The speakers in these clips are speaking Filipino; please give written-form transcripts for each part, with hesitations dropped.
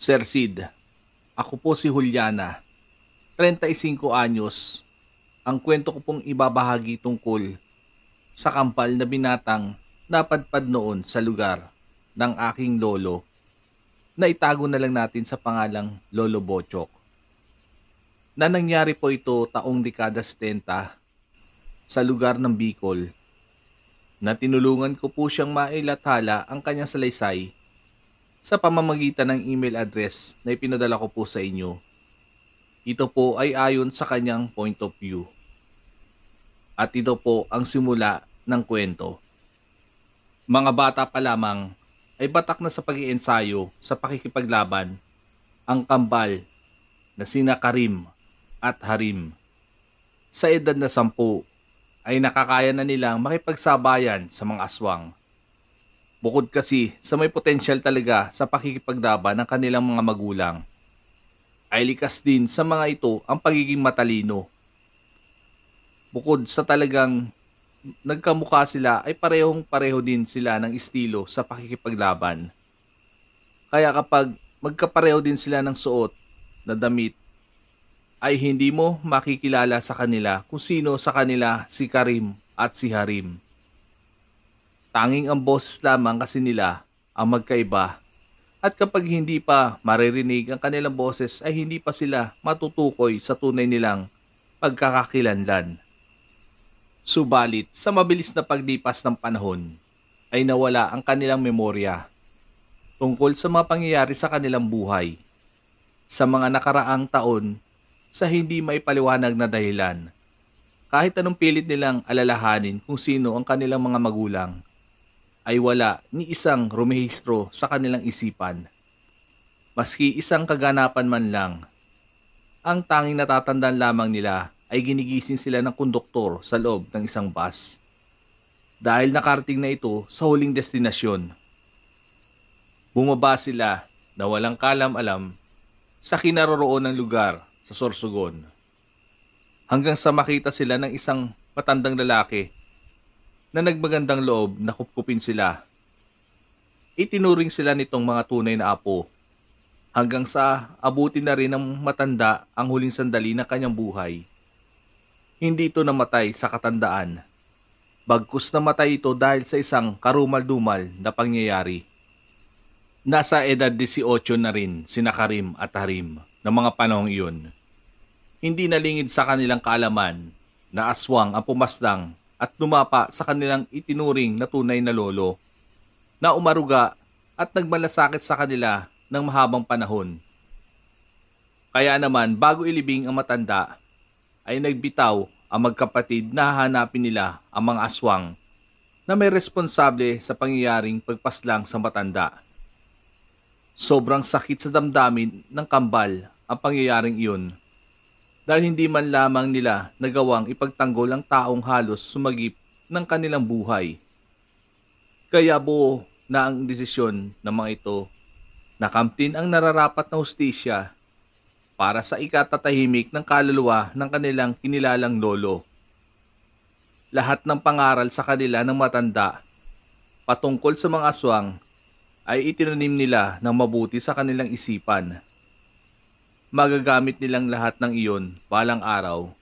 Sir Sid, ako po si Juliana, 35 anyos. Ang kwento ko pong ibabahagi tungkol sa kampal na binatang napadpad noon sa lugar ng aking lolo na itago na lang natin sa pangalang Lolo Bochok. Na nangyari po ito taong dekada 70 sa lugar ng Bicol na tinulungan ko po siyang mailathala ang kanyang salaysay sa pamamagitan ng email address na ipinadala ko po sa inyo. Ito po ay ayon sa kanyang point of view. At ito po ang simula ng kwento. Mga bata pa lamang ay batak na sa pag-iensayo sa pakikipaglaban ang kambal na sina Karim at Harim. Sa edad na 10 ay nakakaya na nilang makipagsabayan sa mga aswang. Bukod kasi sa may potensyal talaga sa pakikipaglaban ng kanilang mga magulang, ay likas din sa mga ito ang pagiging matalino. Bukod sa talagang nagkamukha sila ay parehong-pareho din sila ng estilo sa pakikipaglaban. Kaya kapag magkapareho din sila ng suot na damit, ay hindi mo makikilala sa kanila kung sino sa kanila si Karim at si Harim. Tanging ang boses lamang kasi nila ang magkaiba, at kapag hindi pa maririnig ang kanilang boses ay hindi pa sila matutukoy sa tunay nilang pagkakakilanlan. Subalit sa mabilis na paglipas ng panahon ay nawala ang kanilang memorya tungkol sa mga pangyayari sa kanilang buhay sa mga nakaraang taon sa hindi maipaliwanag na dahilan. Kahit anong pilit nilang alalahanin kung sino ang kanilang mga magulang, ay wala ni isang rumehistro sa kanilang isipan. Maski isang kaganapan man lang, ang tanging natatandaan lamang nila ay ginigising sila ng konduktor sa loob ng isang bus. Dahil nakarating na ito sa huling destinasyon. Bumaba sila na walang kalam-alam sa kinaroroonan ng lugar sa Sorsogon. Hanggang sa makita sila ng isang matandang lalaki na nagmagandang loob na kupkupin sila. Itinuring sila nitong mga tunay na apo hanggang sa abutin na rin ng matanda ang huling sandali ng kanyang buhay. Hindi ito namatay sa katandaan. Bagkus namatay ito dahil sa isang karumal-dumal na pangyayari. Nasa edad 18 na rin sina Karim at Harim ng mga panahong iyon. Hindi nalingid sa kanilang kaalaman na aswang ang pumaslang at lumapa sa kanilang itinuring na tunay na lolo na umaruga at nagmalasakit sa kanila ng mahabang panahon. Kaya naman bago ilibing ang matanda ay nagbitaw ang magkapatid na hahanapin nila ang mga aswang na may responsable sa pangyayaring pagpaslang sa matanda. Sobrang sakit sa damdamin ng kambal ang pangyayaring iyon dahil hindi man lamang nila nagawang ipagtanggol ang taong halos sumagip ng kanilang buhay. Kaya buo na ang desisyon ng mga ito na kamtin ang nararapat na hustisya para sa ikatatahimik ng kaluluwa ng kanilang kinilalang lolo. Lahat ng pangaral sa kanila ng matanda patungkol sa mga aswang ay itinanim nila ng mabuti sa kanilang isipan. Magagamit nilang lahat ng iyon balang araw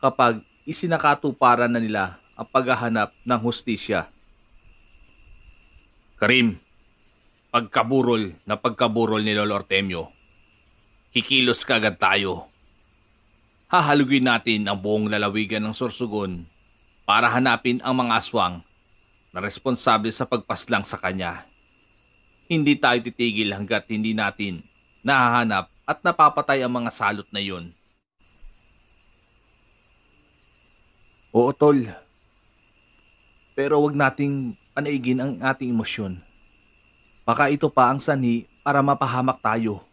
kapag isinakatuparan na nila ang paghahanap ng hustisya. Karim, pagkaburol ni Lolo Artemio, kikilos kaagad tayo. Hahalugin natin ang buong lalawigan ng Sorsogon para hanapin ang mga aswang na responsable sa pagpaslang sa kanya. Hindi tayo titigil hanggat hindi natin nahahanap at napapatay ang mga salot na iyon. Oo, tol. Pero wag nating panaigin ang ating emosyon. Baka ito pa ang sanhi para mapahamak tayo.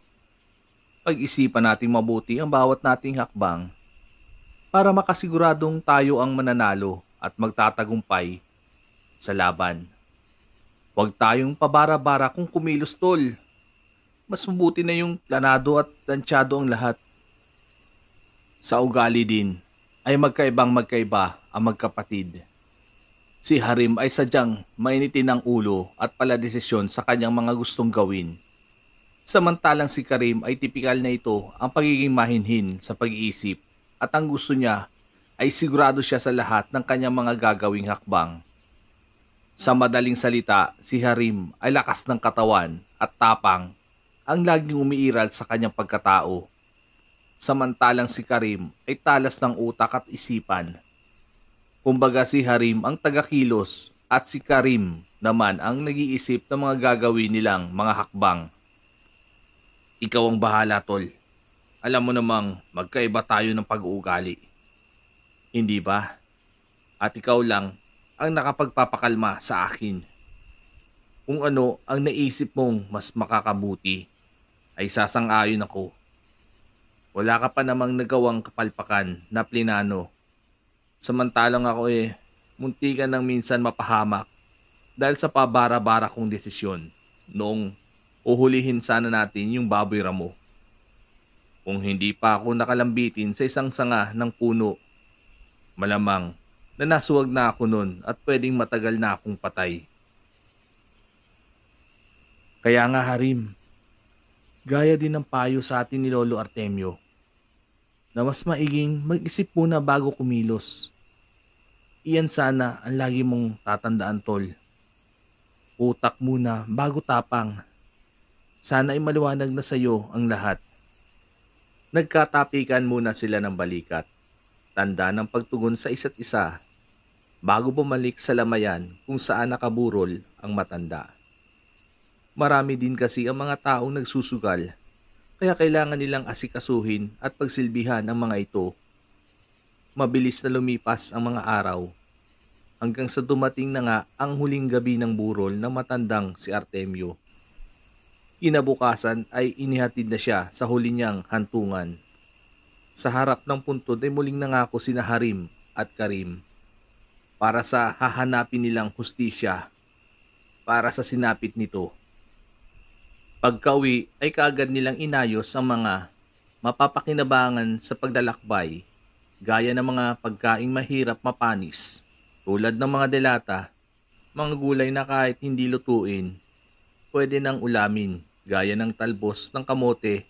Pag-isipan nating mabuti ang bawat nating hakbang para makasiguradong tayo ang mananalo at magtatagumpay sa laban. Huwag tayong pabara-bara kung kumilos, tol. Mas mabuti na yung planado at tansyado ang lahat. Sa ugali din ay magkaibang-magkaiba ang magkapatid. Si Harim ay sadyang mainitin ang ulo at paladesisyon sa kanyang mga gustong gawin. Samantalang si Karim ay tipikal na ito ang pagiging mahinhin sa pag-iisip at ang gusto niya ay sigurado siya sa lahat ng kanyang mga gagawing hakbang. Sa madaling salita, si Harim ay lakas ng katawan at tapang ang laging umiiral sa kanyang pagkatao. Samantalang si Karim ay talas ng utak at isipan. Kumbaga si Harim ang tagakilos at si Karim naman ang nag-iisip ng mga gagawin nilang mga hakbang. Ikaw ang bahala, tol. Alam mo namang magkaiba tayo ng pag-uugali. Hindi ba? At ikaw lang ang nakapagpapakalma sa akin. Kung ano ang naisip mong mas makakabuti, ay sasang-ayon ako. Wala ka pa namang nagawang kapalpakan na plinano. Samantalang ako muntikan ng minsan mapahamak dahil sa pabara-bara kong desisyon noong uhulihin sana natin yung baboy ramo. Kung hindi pa ako nakalambitin sa isang sanga ng puno, malamang na nasuwag na ako nun at pwedeng matagal na akong patay. Kaya nga Harim, gaya din ng payo sa atin ni Lolo Artemio, na mas maiging mag-isip muna bago kumilos. Iyan sana ang lagi mong tatandaan, tol. Utak muna bago tapang. Sana ay maliwanag na sa iyo ang lahat. Nagkatapikan muna sila ng balikat. Tanda ng pagtugon sa isa't isa bago bumalik sa lamayan kung saan nakaburol ang matanda. Marami din kasi ang mga taong nagsusugal, kaya kailangan nilang asikasuhin at pagsilbihan ang mga ito. Mabilis na lumipas ang mga araw, hanggang sa dumating na nga ang huling gabi ng burol na matandang si Artemio. Kinabukasan ay inihatid na siya sa huli niyang hantungan. Sa harap ng puntod ay muling nangako sina Harim at Karim para sa hahanapin nilang hustisya para sa sinapit nito. Pagkauwi ay kaagad nilang inayos ang mga mapapakinabangan sa paglalakbay, gaya ng mga pagkaing mahirap mapanis, tulad ng mga delata, mga gulay na kahit hindi lutuin, pwede nang ulamin, gaya ng talbos ng kamote,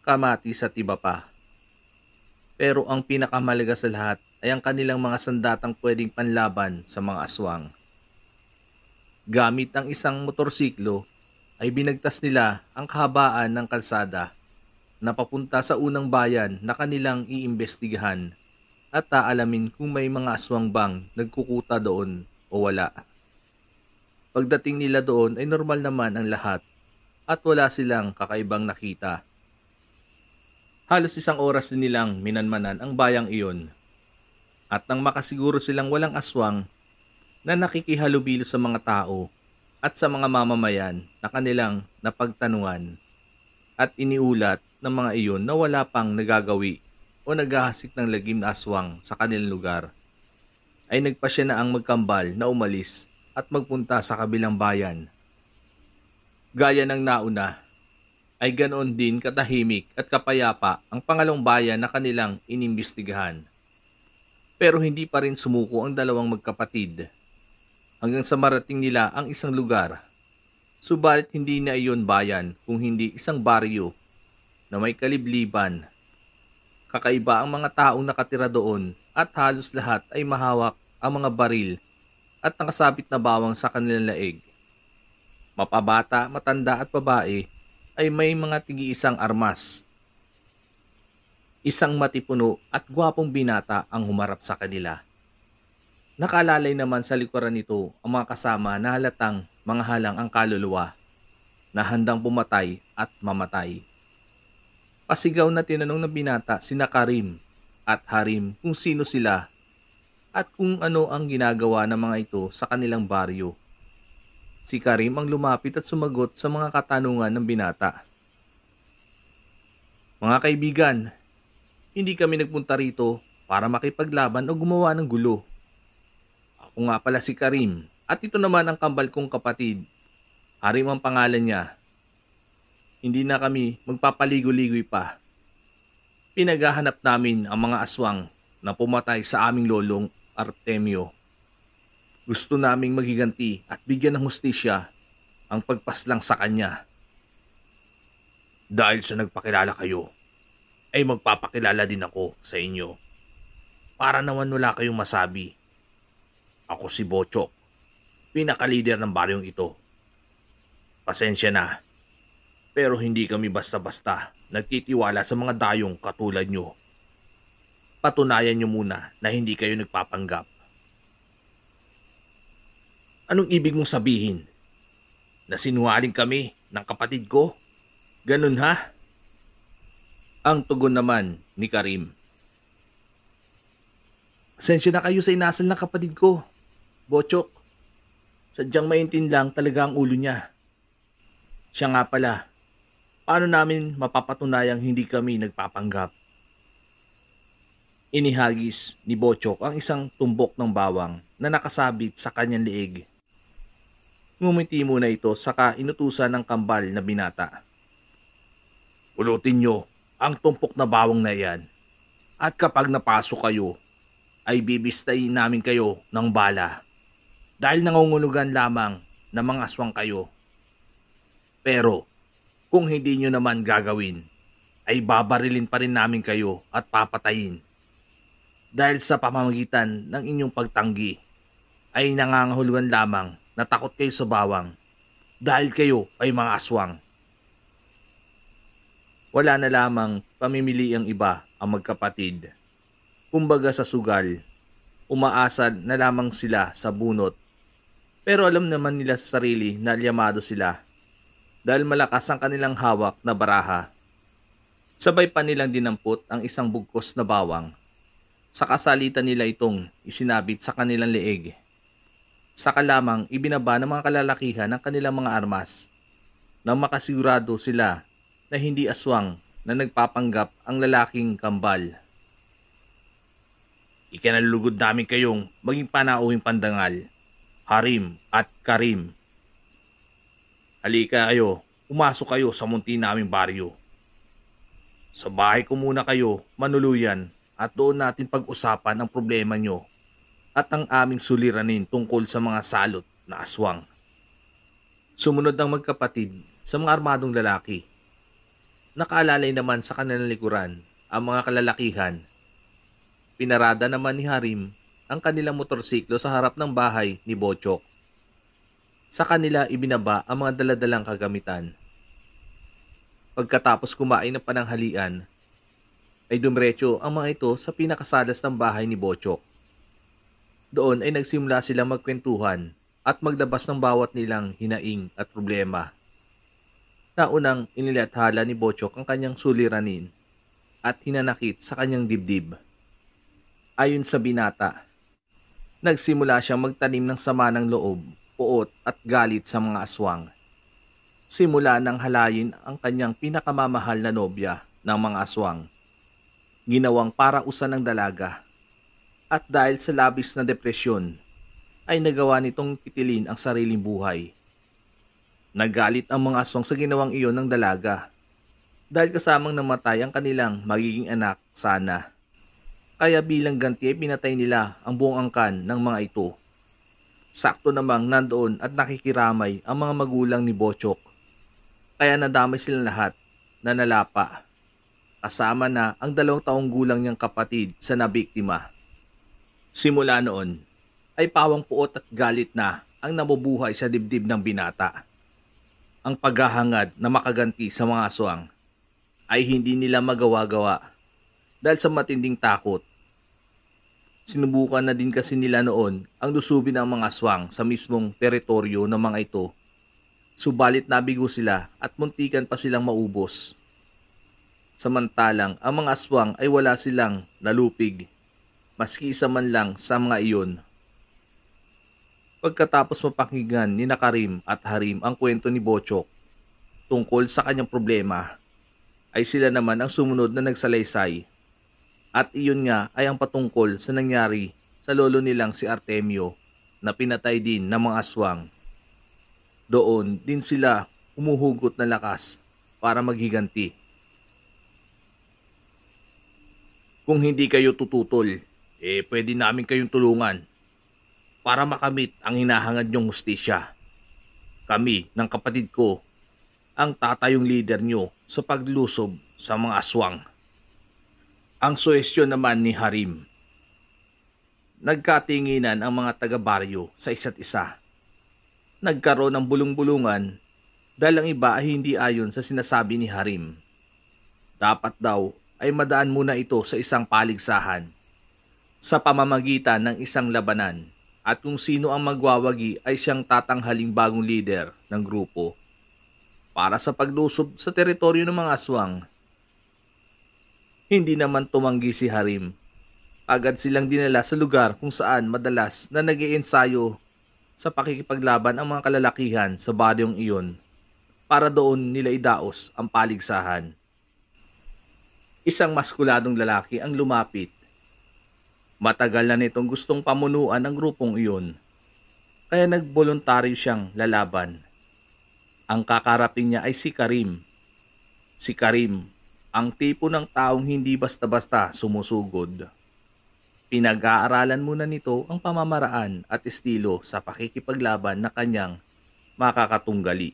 kamatis at iba pa. Pero ang pinakamalaga sa lahat ay ang kanilang mga sandatang pwedeng panlaban sa mga aswang. Gamit ang isang motorsiklo, ay binagtas nila ang kahabaan ng kalsada na papunta sa unang bayan na kanilang iimbestigahan at taalamin kung may mga aswang bang nagkukuta doon o wala. Pagdating nila doon ay normal naman ang lahat at wala silang kakaibang nakita. Halos 1 oras din nilang minanmanan ang bayang iyon at nang makasiguro silang walang aswang na nakikihalubilo sa mga tao at sa mga mamamayan na kanilang napagtanungan at iniulat ng mga iyon na wala pang nagagawi o naghahasik ng lagim na aswang sa kanilang lugar, ay nagpasya na ang magkambal na umalis at magpunta sa kabilang bayan. Gaya ng nauna, ay ganoon din katahimik at kapayapa ang pangalawang bayan na kanilang inimbestigahan. Pero hindi pa rin sumuko ang dalawang magkapatid hanggang sa marating nila ang isang lugar. Subalit hindi na iyon bayan kung hindi isang baryo na may kalibliban. Kakaiba ang mga taong nakatira doon at halos lahat ay mahawak ang mga baril at nakasabit na bawang sa kanilang leeg. Mapabata, matanda at babae ay may mga tigi-isang armas. Isang matipuno at gwapong binata ang humarap sa kanila. Nakalalay naman sa likuran nito ang mga kasama na halatang mga halang ang kaluluwa na handang pumatay at mamatay. Pasigaw na tinanong ng binata sina Karim at Harim kung sino sila at kung ano ang ginagawa ng mga ito sa kanilang baryo. Si Karim ang lumapit at sumagot sa mga katanungan ng binata. Mga kaibigan, hindi kami nagpunta rito para makipaglaban o gumawa ng gulo. Ako nga pala si Karim at ito naman ang kambal kong kapatid. Harim ang pangalan niya. Hindi na kami magpapaligoy-ligoy pa. Pinaghahanap namin ang mga aswang na pumatay sa aming lolong Artemio. Gusto naming maghiganti at bigyan ng hustisya ang pagpaslang sa kanya. Dahil sa nagpakilala kayo, ay magpapakilala din ako sa inyo para naman wala kayong masabi. Ako si Bochok, pinaka-leader ng baryong ito. Pasensya na, pero hindi kami basta-basta nagtitiwala sa mga dayong katulad nyo. Patunayan nyo muna na hindi kayo nagpapanggap. Anong ibig mong sabihin? Na sinungaling kami ng kapatid ko? Ganun ha? Ang tugon naman ni Karim. Pasensya na kayo sa inasal ng kapatid ko, Bochok. Sadyang maintin lang talaga ang ulo niya. Siya nga pala, paano namin mapapatunayang hindi kami nagpapanggap? Inihagis ni Bochok ang isang tumbok ng bawang na nakasabit sa kanyang liig. Ngumiti muna ito saka inutusan ng kambal na binata. Pulutin nyo ang tumpok na bawang na iyan. At kapag napasok kayo, ay bibistayin namin kayo ng bala. Dahil nangungulugan lamang na mga aswang kayo. Pero kung hindi nyo naman gagawin, ay babarilin pa rin namin kayo at papatayin. Dahil sa pamamagitan ng inyong pagtanggi, ay nangangahulugan lamang na takot kayo sa bawang dahil kayo ay mga aswang. Wala na lamang pamimili ang iba ang magkapatid. Kumbaga sa sugal, umaasal na lamang sila sa bunot. Pero alam naman nila sa sarili na alyamado sila dahil malakas ang kanilang hawak na baraha. Sabay pa nilang dinampot ang isang bugkos na bawang. Sa kasalitan nila itong isinabit sa kanilang leeg. Saka lamang ibinaba ng mga kalalakihan ng kanilang mga armas nang makasigurado sila na hindi aswang na nagpapanggap ang lalaking kambal. Ikinalulugod namin kayong maging panauhing pandangal, Harim at Karim. Halika kayo, pumasok kayo sa munti naming baryo. Sa bahay ko muna kayo manuluyan at doon natin pag-usapan ang problema nyo at ang aming suliranin tungkol sa mga salot na aswang. Sumunod ang magkapatid sa mga armadong lalaki. Nakaalalay naman sa kanilang likuran ang mga kalalakihan. Pinarada naman ni Harim ang kanilang motorsiklo sa harap ng bahay ni Bochok. Sa kanila ibinaba ang mga daladalang kagamitan. Pagkatapos kumain ng pananghalian, ay dumiretso ang mga ito sa pinakasalas ng bahay ni Bochok. Doon ay nagsimula silang magkwentuhan at maglabas ng bawat nilang hinaing at problema. Naunang inilathala ni Bochok ang kanyang suliranin at hinanakit sa kanyang dibdib. Ayon sa binata, nagsimula siyang magtanim ng sama ng loob, puot at galit sa mga aswang. Simula nang halayin ang kanyang pinakamamahal na nobya ng mga aswang. Ginawang parausan ng dalaga. At dahil sa labis na depresyon, ay nagawa nitong pitilin ang sariling buhay. Nagalit ang mga aswang sa ginawang iyon ng dalaga dahil kasamang namatay ang kanilang magiging anak sana. Kaya bilang ganti ay pinatay nila ang buong angkan ng mga ito. Sakto namang nandoon at nakikiramay ang mga magulang ni Bochok. Kaya nadamay silang lahat na nalapa. Kasama na ang 2 taong gulang niyang kapatid sa nabiktima. Simula noon ay pawang puot at galit na ang nabubuhay sa dibdib ng binata. Ang paghahangad na makaganti sa mga aswang ay hindi nila magawa-gawa dahil sa matinding takot. Sinubukan na din kasi nila noon ang lusubin ng mga aswang sa mismong teritoryo ng mga ito. Subalit nabigo sila at muntikan pa silang maubos. Samantalang ang mga aswang ay wala silang nalupig, maski isa man lang sa mga iyon. Pagkatapos mapakinggan ni Karim at Harim ang kwento ni Bochok tungkol sa kanyang problema, ay sila naman ang sumunod na nagsalaysay. At iyon nga ay ang patungkol sa nangyari sa lolo nilang si Artemio na pinatay din ng mga aswang. Doon din sila humuhugot na lakas para maghiganti. Kung hindi kayo tututol, pwede namin kayong tulungan para makamit ang hinahangad niyong hustisya. Kami ng kapatid ko ang tatayong leader nyo sa paglusob sa mga aswang. Ang suhestyon naman ni Harim. Nagkatinginan ang mga taga-baryo sa isa't isa. Nagkaroon ng bulong-bulungan dahil ang iba ay hindi ayon sa sinasabi ni Harim. Dapat daw ay madaan muna ito sa isang paligsahan sa pamamagitan ng isang labanan at kung sino ang magwawagi ay siyang tatanghaling bagong leader ng grupo para sa paglusob sa teritoryo ng mga aswang. Hindi naman tumanggi si Harim. Agad silang dinala sa lugar kung saan madalas na nag-iensayo sa pakikipaglaban ang mga kalalakihan sa baryong iyon para doon nila idaos ang paligsahan. Isang maskuladong lalaki ang lumapit. Matagal na nitong gustong pamunuan ang grupong iyon, kaya nagboluntaryo siyang lalaban. Ang kakarapin niya ay si Karim. Si Karim, ang tipo ng taong hindi basta-basta sumusugod. Pinag-aaralan muna nito ang pamamaraan at estilo sa pakikipaglaban na kanyang makakatunggali.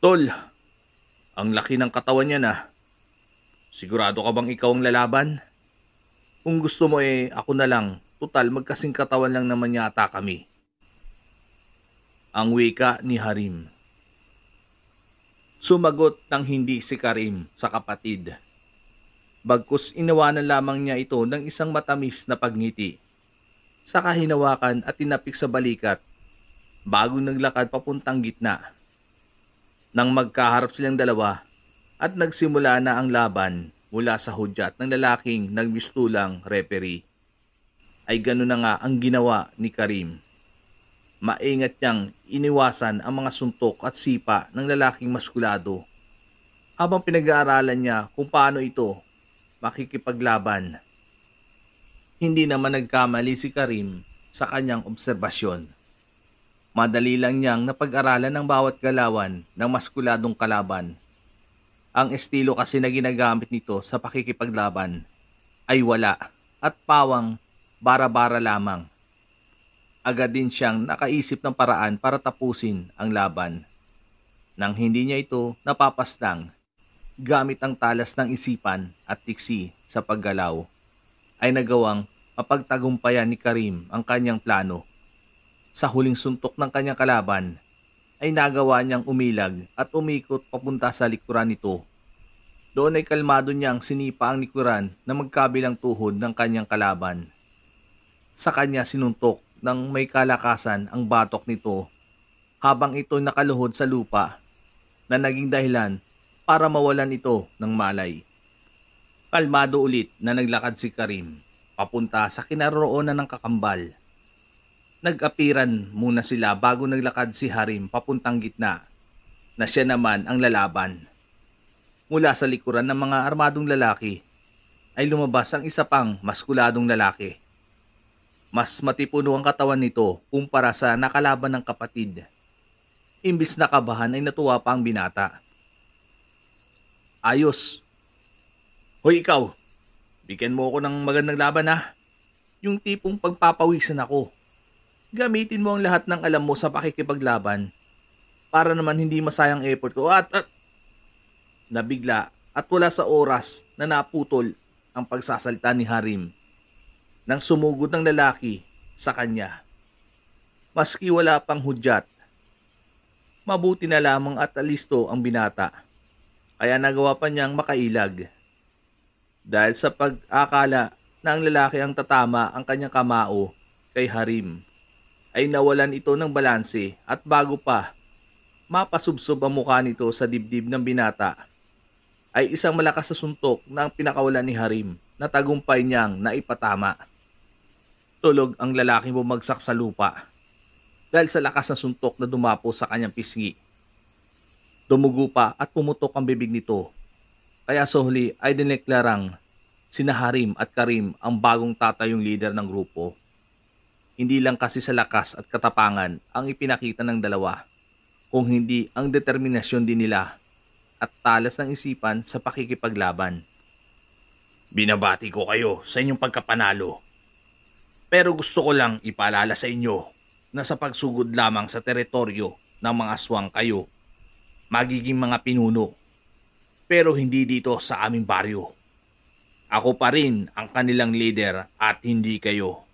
Tol, ang laki ng katawan niya na. Sigurado ka bang ikaw ang lalaban? Kung gusto mo ako na lang. Tutal magkasing katawan lang naman yata kami. Ang wika ni Harim. Sumagot ng hindi si Karim sa kapatid. Bagkus inawanan lamang niya ito ng isang matamis na pagngiti. Saka hinawakan at tinapik sa balikat bago naglakad papuntang gitna. Nang magkaharap silang dalawa at nagsimula na ang laban mula sa hudyat ng lalaking nagmistulang referee, ay gano'n na nga ang ginawa ni Karim. Maingat niyang iniwasan ang mga suntok at sipa ng lalaking maskulado habang pinag-aaralan niya kung paano ito makikipaglaban. Hindi naman nagkamali si Karim sa kanyang obserbasyon. Madali lang niyang napag-aralan ang bawat galawan ng maskuladong kalaban. Ang estilo kasi na ginagamit nito sa pakikipaglaban ay wala at pawang bara-bara lamang. Agad din siyang nakaisip ng paraan para tapusin ang laban. Nang hindi niya ito napapaslang, gamit ang talas ng isipan at tiksi sa paggalaw, ay nagawang mapagtagumpayan ni Karim ang kanyang plano. Sa huling suntok ng kanyang kalaban, ay nagawa niyang umilag at umikot papunta sa likuran nito. Doon ay kalmado niyang sinipa ang likuran na magkabilang tuhod ng kanyang kalaban. Sa kanya sinuntok ng may kalakasan ang batok nito habang ito nakaluhod sa lupa na naging dahilan para mawalan ito ng malay. Kalmado ulit na naglakad si Karim papunta sa kinaroroonan ng kakambal. Nag-apiran muna sila bago naglakad si Harim papuntang gitna na siya naman ang lalaban. Mula sa likuran ng mga armadong lalaki ay lumabas ang isa pang maskuladong lalaki. Mas matipuno ang katawan nito kumpara sa nakalaban ng kapatid. Imbis na kabahan ay natuwa pa ang binata. Ayos. Hoy ikaw, bigyan mo ako ng magandang laban ha. Yung tipong pagpapawisan ako. Gamitin mo ang lahat ng alam mo sa pakikipaglaban para naman hindi masayang effort ko at nabigla at wala sa oras na naputol ang pagsasalita ni Harim nang sumugod ng lalaki sa kanya. Maski wala pang hudyat, mabuti na lamang at alisto ang binata, kaya nagawa pa niyang makailag. Dahil sa pag-akala na ang lalaki ang tatama ang kanyang kamao kay Harim, ay nawalan ito ng balanse at bago pa mapasubsob ang mukha nito sa dibdib ng binata, ay isang malakas na suntok na ang pinakawalan ni Harim na tagumpay niyang naipatama. Tulog ang lalaking bumagsak sa lupa dahil sa lakas na suntok na dumapo sa kanyang pisngi. Dumugo pa at pumutok ang bibig nito. Kaya sa huli ay dineklarang sina Harim at Karim ang bagong tatayong leader ng grupo. Hindi lang kasi sa lakas at katapangan ang ipinakita ng dalawa, kung hindi ang determinasyon din nila at talas ng isipan sa pakikipaglaban. Binabati ko kayo sa inyong pagkapanalo. Pero gusto ko lang ipaalala sa inyo na sa pagsugod lamang sa teritoryo ng mga aswang kayo magiging mga pinuno. Pero hindi dito sa aming baryo. Ako pa rin ang kanilang leader at hindi kayo.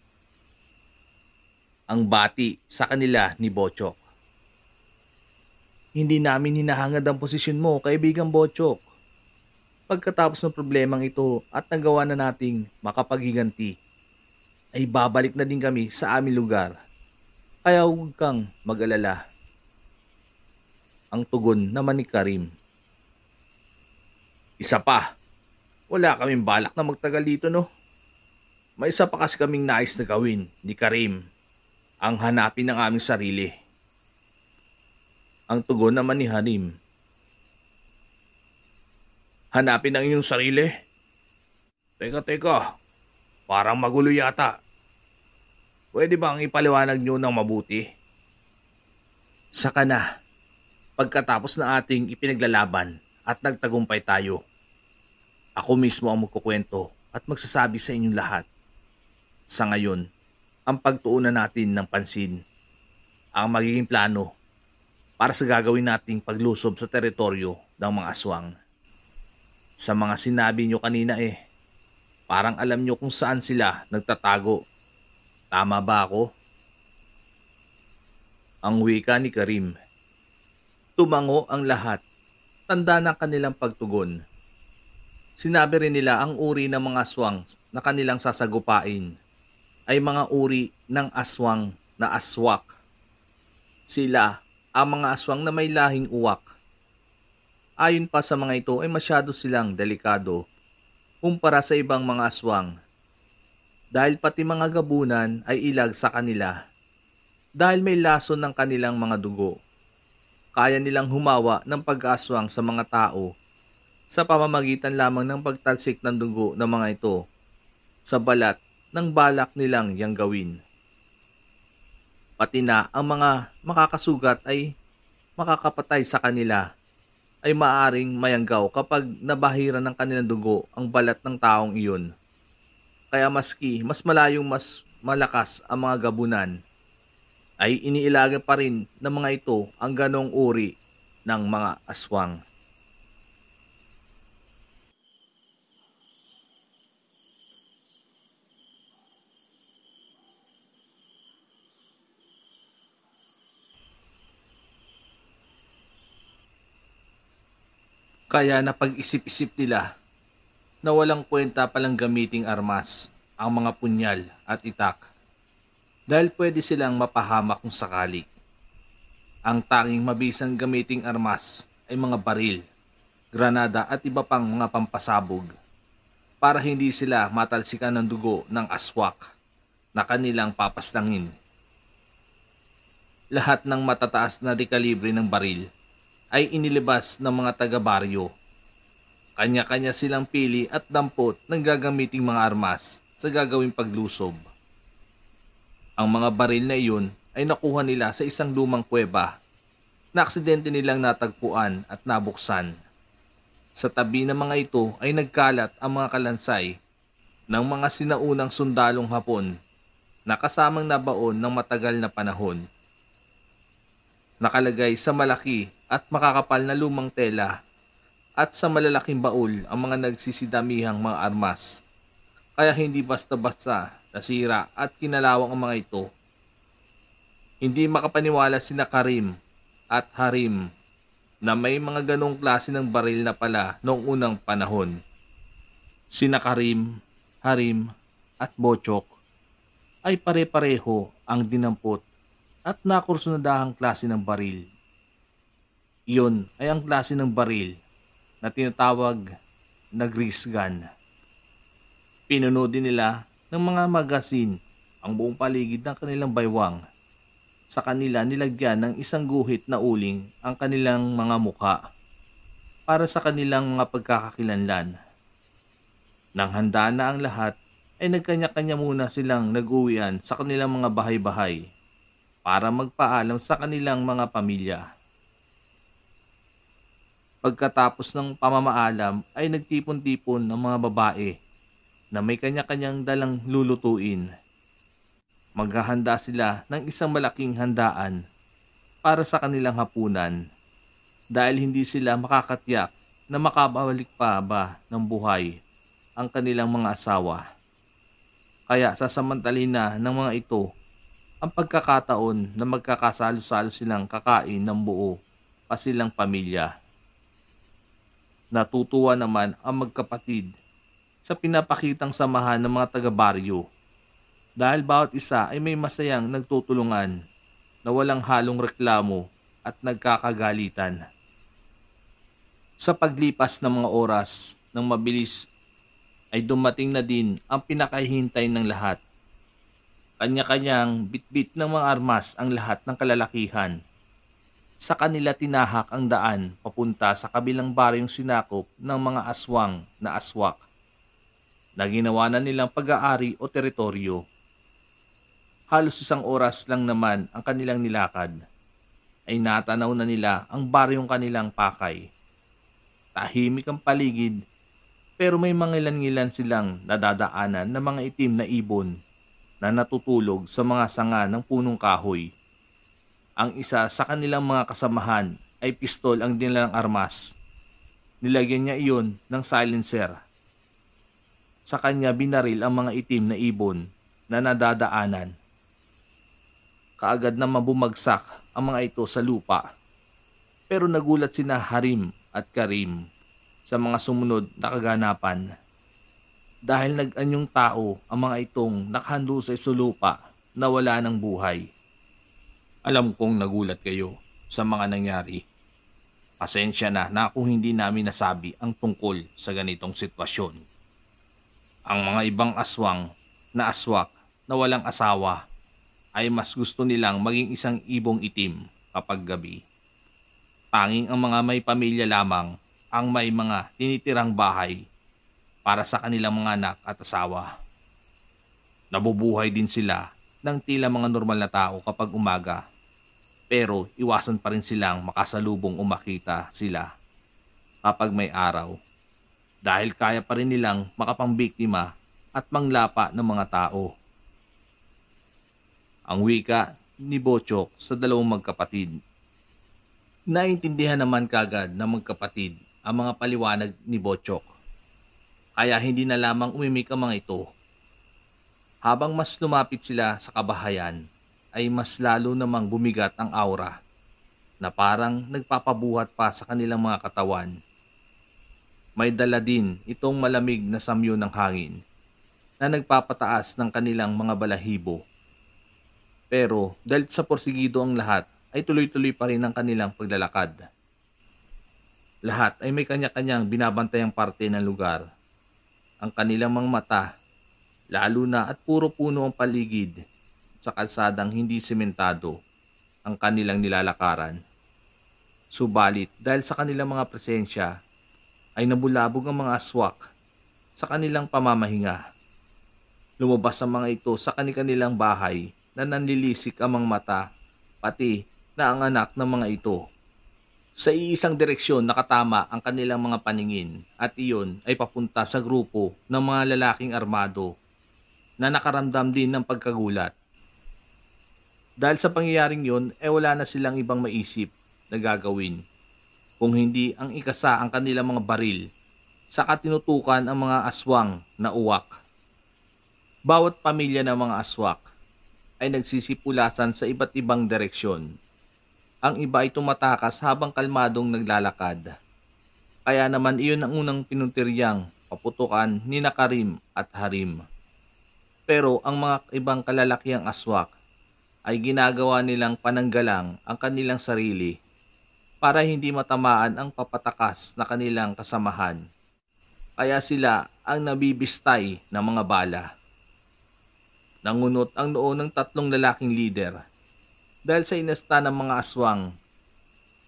Ang bati sa kanila ni Bochok. Hindi namin hinahangad ang posisyon mo, kaibigang Bochok. Pagkatapos ng problemang ito at nagawa na nating makapaghiganti, ay babalik na din kami sa aming lugar. Kaya huwag kang mag-alala. Ang tugon naman ni Karim. Isa pa, wala kaming balak na magtagal dito, no? May isa pa kasi kaming nais na gawin ni Karim, ang hanapin ng aming sarili. Ang tugon naman ni Harim. Hanapin ang inyong sarili? Teka, parang magulo yata. Pwede bang ipaliwanag nyo ng mabuti? Saka na, pagkatapos na ating ipinaglalaban at nagtagumpay tayo, ako mismo ang magkukwento at magsasabi sa inyong lahat. Sa ngayon, ang pagtuunan natin ng pansin, ang magiging plano para sa gagawin nating paglusob sa teritoryo ng mga aswang. Sa mga sinabi nyo kanina parang alam nyo kung saan sila nagtatago. Tama ba ako? Ang wika ni Karim. Tumango ang lahat. Tanda ng kanilang pagtugon. Sinabi rin nila ang uri ng mga aswang na kanilang sasagupain ay mga uri ng aswang na aswak. Sila ang mga aswang na may lahing uwak. Ayon pa sa mga ito ay masyado silang delikado kumpara sa ibang mga aswang. Dahil pati mga gabunan ay ilag sa kanila. Dahil may lason ng kanilang mga dugo. Kaya nilang humawa ng pag-aswang sa mga tao sa pamamagitan lamang ng pagtalsik ng dugo ng mga ito sa balat ng balak nilang yang gawin. Pati na ang mga makakasugat ay makakapatay sa kanila ay maaaring mayanggaw kapag nabahira ng kanilang dugo ang balat ng taong iyon. Kaya maski mas malayong mas malakas ang mga gabunan, ay iniilaga pa rin ng mga ito ang ganong uri ng mga aswang. Kaya napag-isip-isip nila na walang kwenta palang gamiting armas ang mga punyal at itak dahil pwede silang mapahamak kung sakali. Ang tanging mabisang gamiting armas ay mga baril, granada at iba pang mga pampasabog para hindi sila matalsikan ng dugo ng aswak na kanilang papastangin. Lahat ng matataas na dekalibre ng baril ay inilabas ng mga taga-baryo. Kanya-kanya silang pili at dampot ng gagamiting mga armas sa gagawing paglusob. Ang mga baril na iyon ay nakuha nila sa isang lumang kuweba na aksidente nilang natagpuan at nabuksan. Sa tabi ng mga ito ay nagkalat ang mga kalansay ng mga sinaunang sundalong Hapon na kasamang nabaon ng matagal na panahon. Nakalagay sa malaki at makakapal na lumang tela at sa malalaking baul ang mga nagsisidamihang mga armas. Kaya hindi basta-basta nasira at kinalawang ang mga ito. Hindi makapaniwala sina Karim at Harim na may mga ganong klase ng baril na pala noong unang panahon. Sina Karim, Harim at Bochok ay pare-pareho ang dinampot at nakursunadahang klase ng baril. Iyon ay ang klase ng baril na tinatawag na grease gun. Pinuno din nila ng mga magasin ang buong paligid ng kanilang baywang. Sa kanila nilagyan ng isang guhit na uling ang kanilang mga mukha para sa kanilang mga pagkakakilanlan. Nang handa na ang lahat, ay nagkanya-kanya muna silang nag-uwian sa kanilang mga bahay-bahay para magpaalam sa kanilang mga pamilya. Pagkatapos ng pamamaalam ay nagtipon-tipon ng mga babae na may kanya-kanyang dalang lulutuin. Maghahanda sila ng isang malaking handaan para sa kanilang hapunan. dahil hindi sila makakatiyak na makabalik pa ba ng buhay ang kanilang mga asawa. Kaya sasamantalin na ng mga ito ang pagkakataon na magkakasalo-salo silang kakain ng buo pa silang pamilya. Natutuwa naman ang magkapatid sa pinapakitang samahan ng mga taga-baryo dahil bawat isa ay may masayang nagtutulungan na walang halong reklamo at nagkakagalitan. Sa paglipas ng mga oras ng mabilis ay dumating na din ang pinakahihintay ng lahat. Kanya-kanyang bitbit ng mga armas ang lahat ng kalalakihan. Sa kanila tinahak ang daan papunta sa kabilang baryong sinakop ng mga aswang na aswak na ginawa na nilang pag-aari o teritoryo. Halos 1 oras lang naman ang kanilang nilakad ay natanaw na nila ang baryong kanilang pakay. Tahimik ang paligid pero may mangilan-ngilan silang nadadaanan ng mga itim na ibon na natutulog sa mga sanga ng punong kahoy. Ang isa sa kanilang mga kasamahan ay pistol ang dinilang armas. Nilagyan niya iyon ng silencer. Sa kanya binaril ang mga itim na ibon na nadadaanan. Kaagad na mabumagsak ang mga ito sa lupa. Pero nagulat sina Harim at Karim sa mga sumunod na kaganapan. Dahil nag-anyong tao ang mga itong nakahandusay sa lupa na wala ng buhay. Alam kong nagulat kayo sa mga nangyari. Pasensya na kung hindi namin nasabi ang tungkol sa ganitong sitwasyon. Ang mga ibang aswang na aswak na walang asawa ay mas gusto nilang maging isang ibong itim kapag gabi. Tanging ang mga may pamilya lamang ang may mga tinitirang bahay para sa kanilang mga anak at asawa. Nabubuhay din sila ng tila mga normal na tao kapag umaga, pero iwasan pa rin silang makasalubong o makita sila kapag may araw dahil kaya pa rin nilang makapambiktima at manglapa ng mga tao. Ang wika ni Bochok sa dalawang magkapatid. Naintindihan naman kagad ng magkapatid ang mga paliwanag ni Bochok. Kaya hindi na lamang umimik ang mga ito. Habang mas lumapit sila sa kabahayan, ay mas lalo namang bumigat ang aura na parang nagpapabuhat pa sa kanilang mga katawan. May dala din itong malamig na samyo ng hangin na nagpapataas ng kanilang mga balahibo. Pero dahil sa porsigido ang lahat, ay tuloy-tuloy pa rin ang kanilang paglalakad. Lahat ay may kanya-kanyang binabantayang parte ng lugar. Ang kanilang mga mata, lalo na at puro puno ang paligid sa kalsadang hindi sementado ang kanilang nilalakaran. Subalit dahil sa kanilang mga presensya ay nabulabog ang mga aswak sa kanilang pamamahinga. Lumabas ang mga ito sa kanilang bahay na nanlilisik ang mga mata pati na ang anak ng mga ito. Sa iisang direksyon nakatama ang kanilang mga paningin at iyon ay papunta sa grupo ng mga lalaking armado na nakaramdam din ng pagkagulat. Dahil sa pangyayaring yun wala na silang ibang maisip na gagawin kung hindi ang ikasa ang kanilang mga baril sa katinutukan ang mga aswang na uwak. Bawat pamilya ng mga aswak ay nagsisipulasan sa iba't ibang direksyon. Ang iba ay tumatakas habang kalmadong naglalakad. Kaya naman iyon ang unang pinuntiryang paputukan ni Karim at Harim. Pero ang mga ibang kalalakiang aswak ay ginagawa nilang pananggalang ang kanilang sarili para hindi matamaan ang papatakas na kanilang kasamahan. Kaya sila ang nabibistay ng mga bala. Nangunot ang noo ng 3 lalaking lider. Dahil sa inasta ng mga aswang,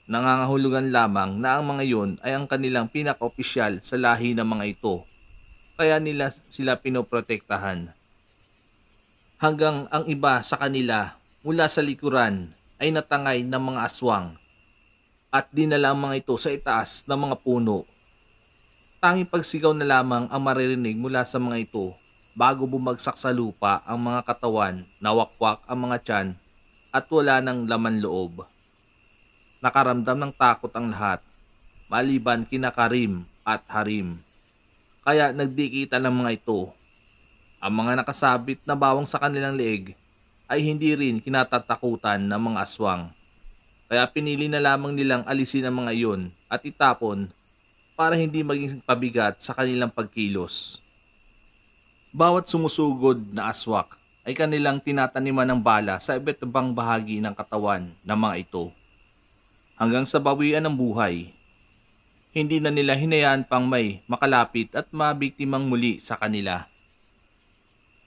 nangangahulugan lamang na ang mga iyon ay ang kanilang pinaka-opisyal sa lahi ng mga ito. Kaya nila sila pinoprotektahan. Hanggang ang iba sa kanila mula sa likuran ay natangay ng mga aswang at dinala ang mga ito sa itaas ng mga puno. Tanging pagsigaw na lamang ang maririnig mula sa mga ito bago bumagsak sa lupa ang mga katawan, nawakwak ang mga tiyan at wala ng laman loob. Nakaramdam ng takot ang lahat, maliban kina Karim at Harim. Kaya nagdikitan ng mga ito. Ang mga nakasabit na bawang sa kanilang leeg ay hindi rin kinatatakutan ng mga aswang. Kaya pinili na lamang nilang alisin ang mga iyon at itapon para hindi maging pabigat sa kanilang pagkilos. Bawat sumusugod na aswak ay kanilang tinataniman ng bala sa iba't ibang bahagi ng katawan ng mga ito. Hanggang sa bawian ng buhay, hindi na nila hinayaan pang may makalapit at mabiktimang muli sa kanila.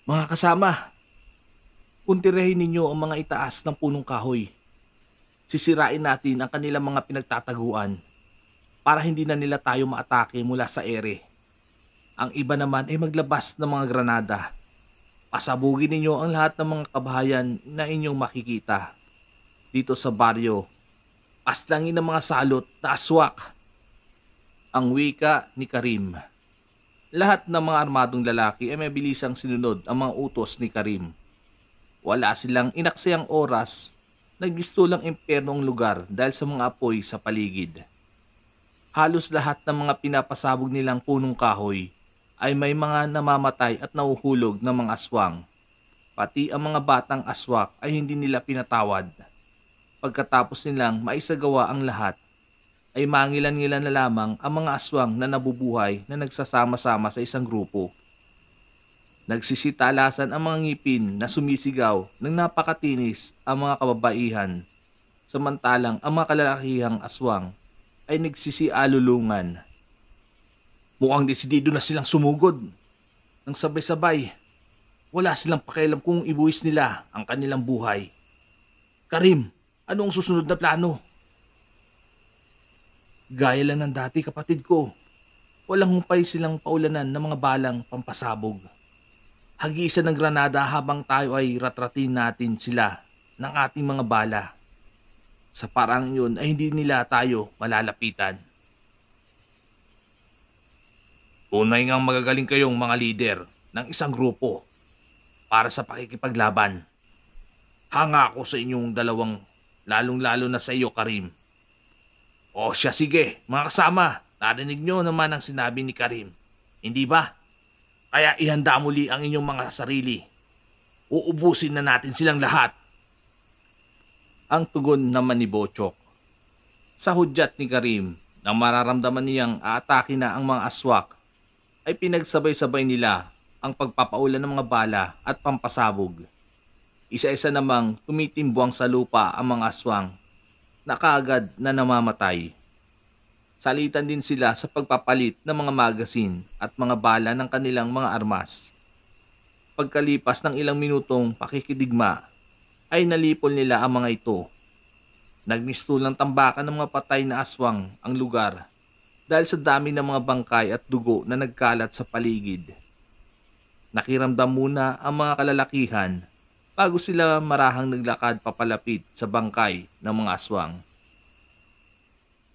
Mga kasama, kuntirahin ninyo ang mga itaas ng punong kahoy. Sisirain natin ang kanilang mga pinagtataguan para hindi na nila tayo maatake mula sa ere. Ang iba naman ay maglabas ng mga granada. Pasabugin ninyo ang lahat ng mga kabahayan na inyong makikita. Dito sa baryo, paslangin ng mga salot na aswak. Ang wika ni Karim. Lahat ng mga armadong lalaki ay may bilisang sinunod ang mga utos ni Karim. Wala silang inaksayang oras, naggisto lang impyerno ang lugar dahil sa mga apoy sa paligid. Halos lahat ng mga pinapasabog nilang punong kahoy ay may mga namamatay at nahuhulog ng mga aswang. Pati ang mga batang aswak ay hindi nila pinatawad. Pagkatapos nilang maisagawa ang lahat, ay mangilan-ngilan na lamang ang mga aswang na nabubuhay na nagsasama-sama sa isang grupo. Nagsisitalasan ang mga ngipin na sumisigaw ng napakatinis ang mga kababaihan, samantalang ang mga kalalakihang aswang ay nagsisialulungan. Mukhang desidido na silang sumugod. Nang sabay-sabay, wala silang pakialam kung ibuwis nila ang kanilang buhay. Karim, ano ang susunod na plano? Gaya lang ng dati, kapatid ko. Walang humpay silang paulanan ng mga balang pampasabog. Hagi-isa ng granada habang tayo ay ratratin natin sila ng ating mga bala. Sa parang yun ay hindi nila tayo malalapitan. Tunay ngang magagaling kayong mga lider ng isang grupo para sa pakikipaglaban. Hanga ako sa inyong dalawang, lalong-lalo na sa iyo, Karim. O siya, sige, mga kasama, narinig nyo naman ang sinabi ni Karim, hindi ba? Kaya ihanda muli ang inyong mga sarili. Uubusin na natin silang lahat. Ang tugon naman ni Bochok. Sa hudyat ni Karim, nang mararamdaman niyang aatake na ang mga aswak, ay pinagsabay-sabay nila ang pagpapaulan ng mga bala at pampasabog. Isa-isa namang tumitimbuang sa lupa ang mga aswang na kaagad na namamatay. Salitan din sila sa pagpapalit ng mga magasin at mga bala ng kanilang mga armas. Pagkalipas ng ilang minutong pakikidigma, ay nalipol nila ang mga ito. Nagmistulang tambakan ng mga patay na aswang ang lugar dahil sa dami ng mga bangkay at dugo na nagkalat sa paligid. Nakiramdam muna ang mga kalalakihan bago sila marahang naglakad papalapit sa bangkay ng mga aswang.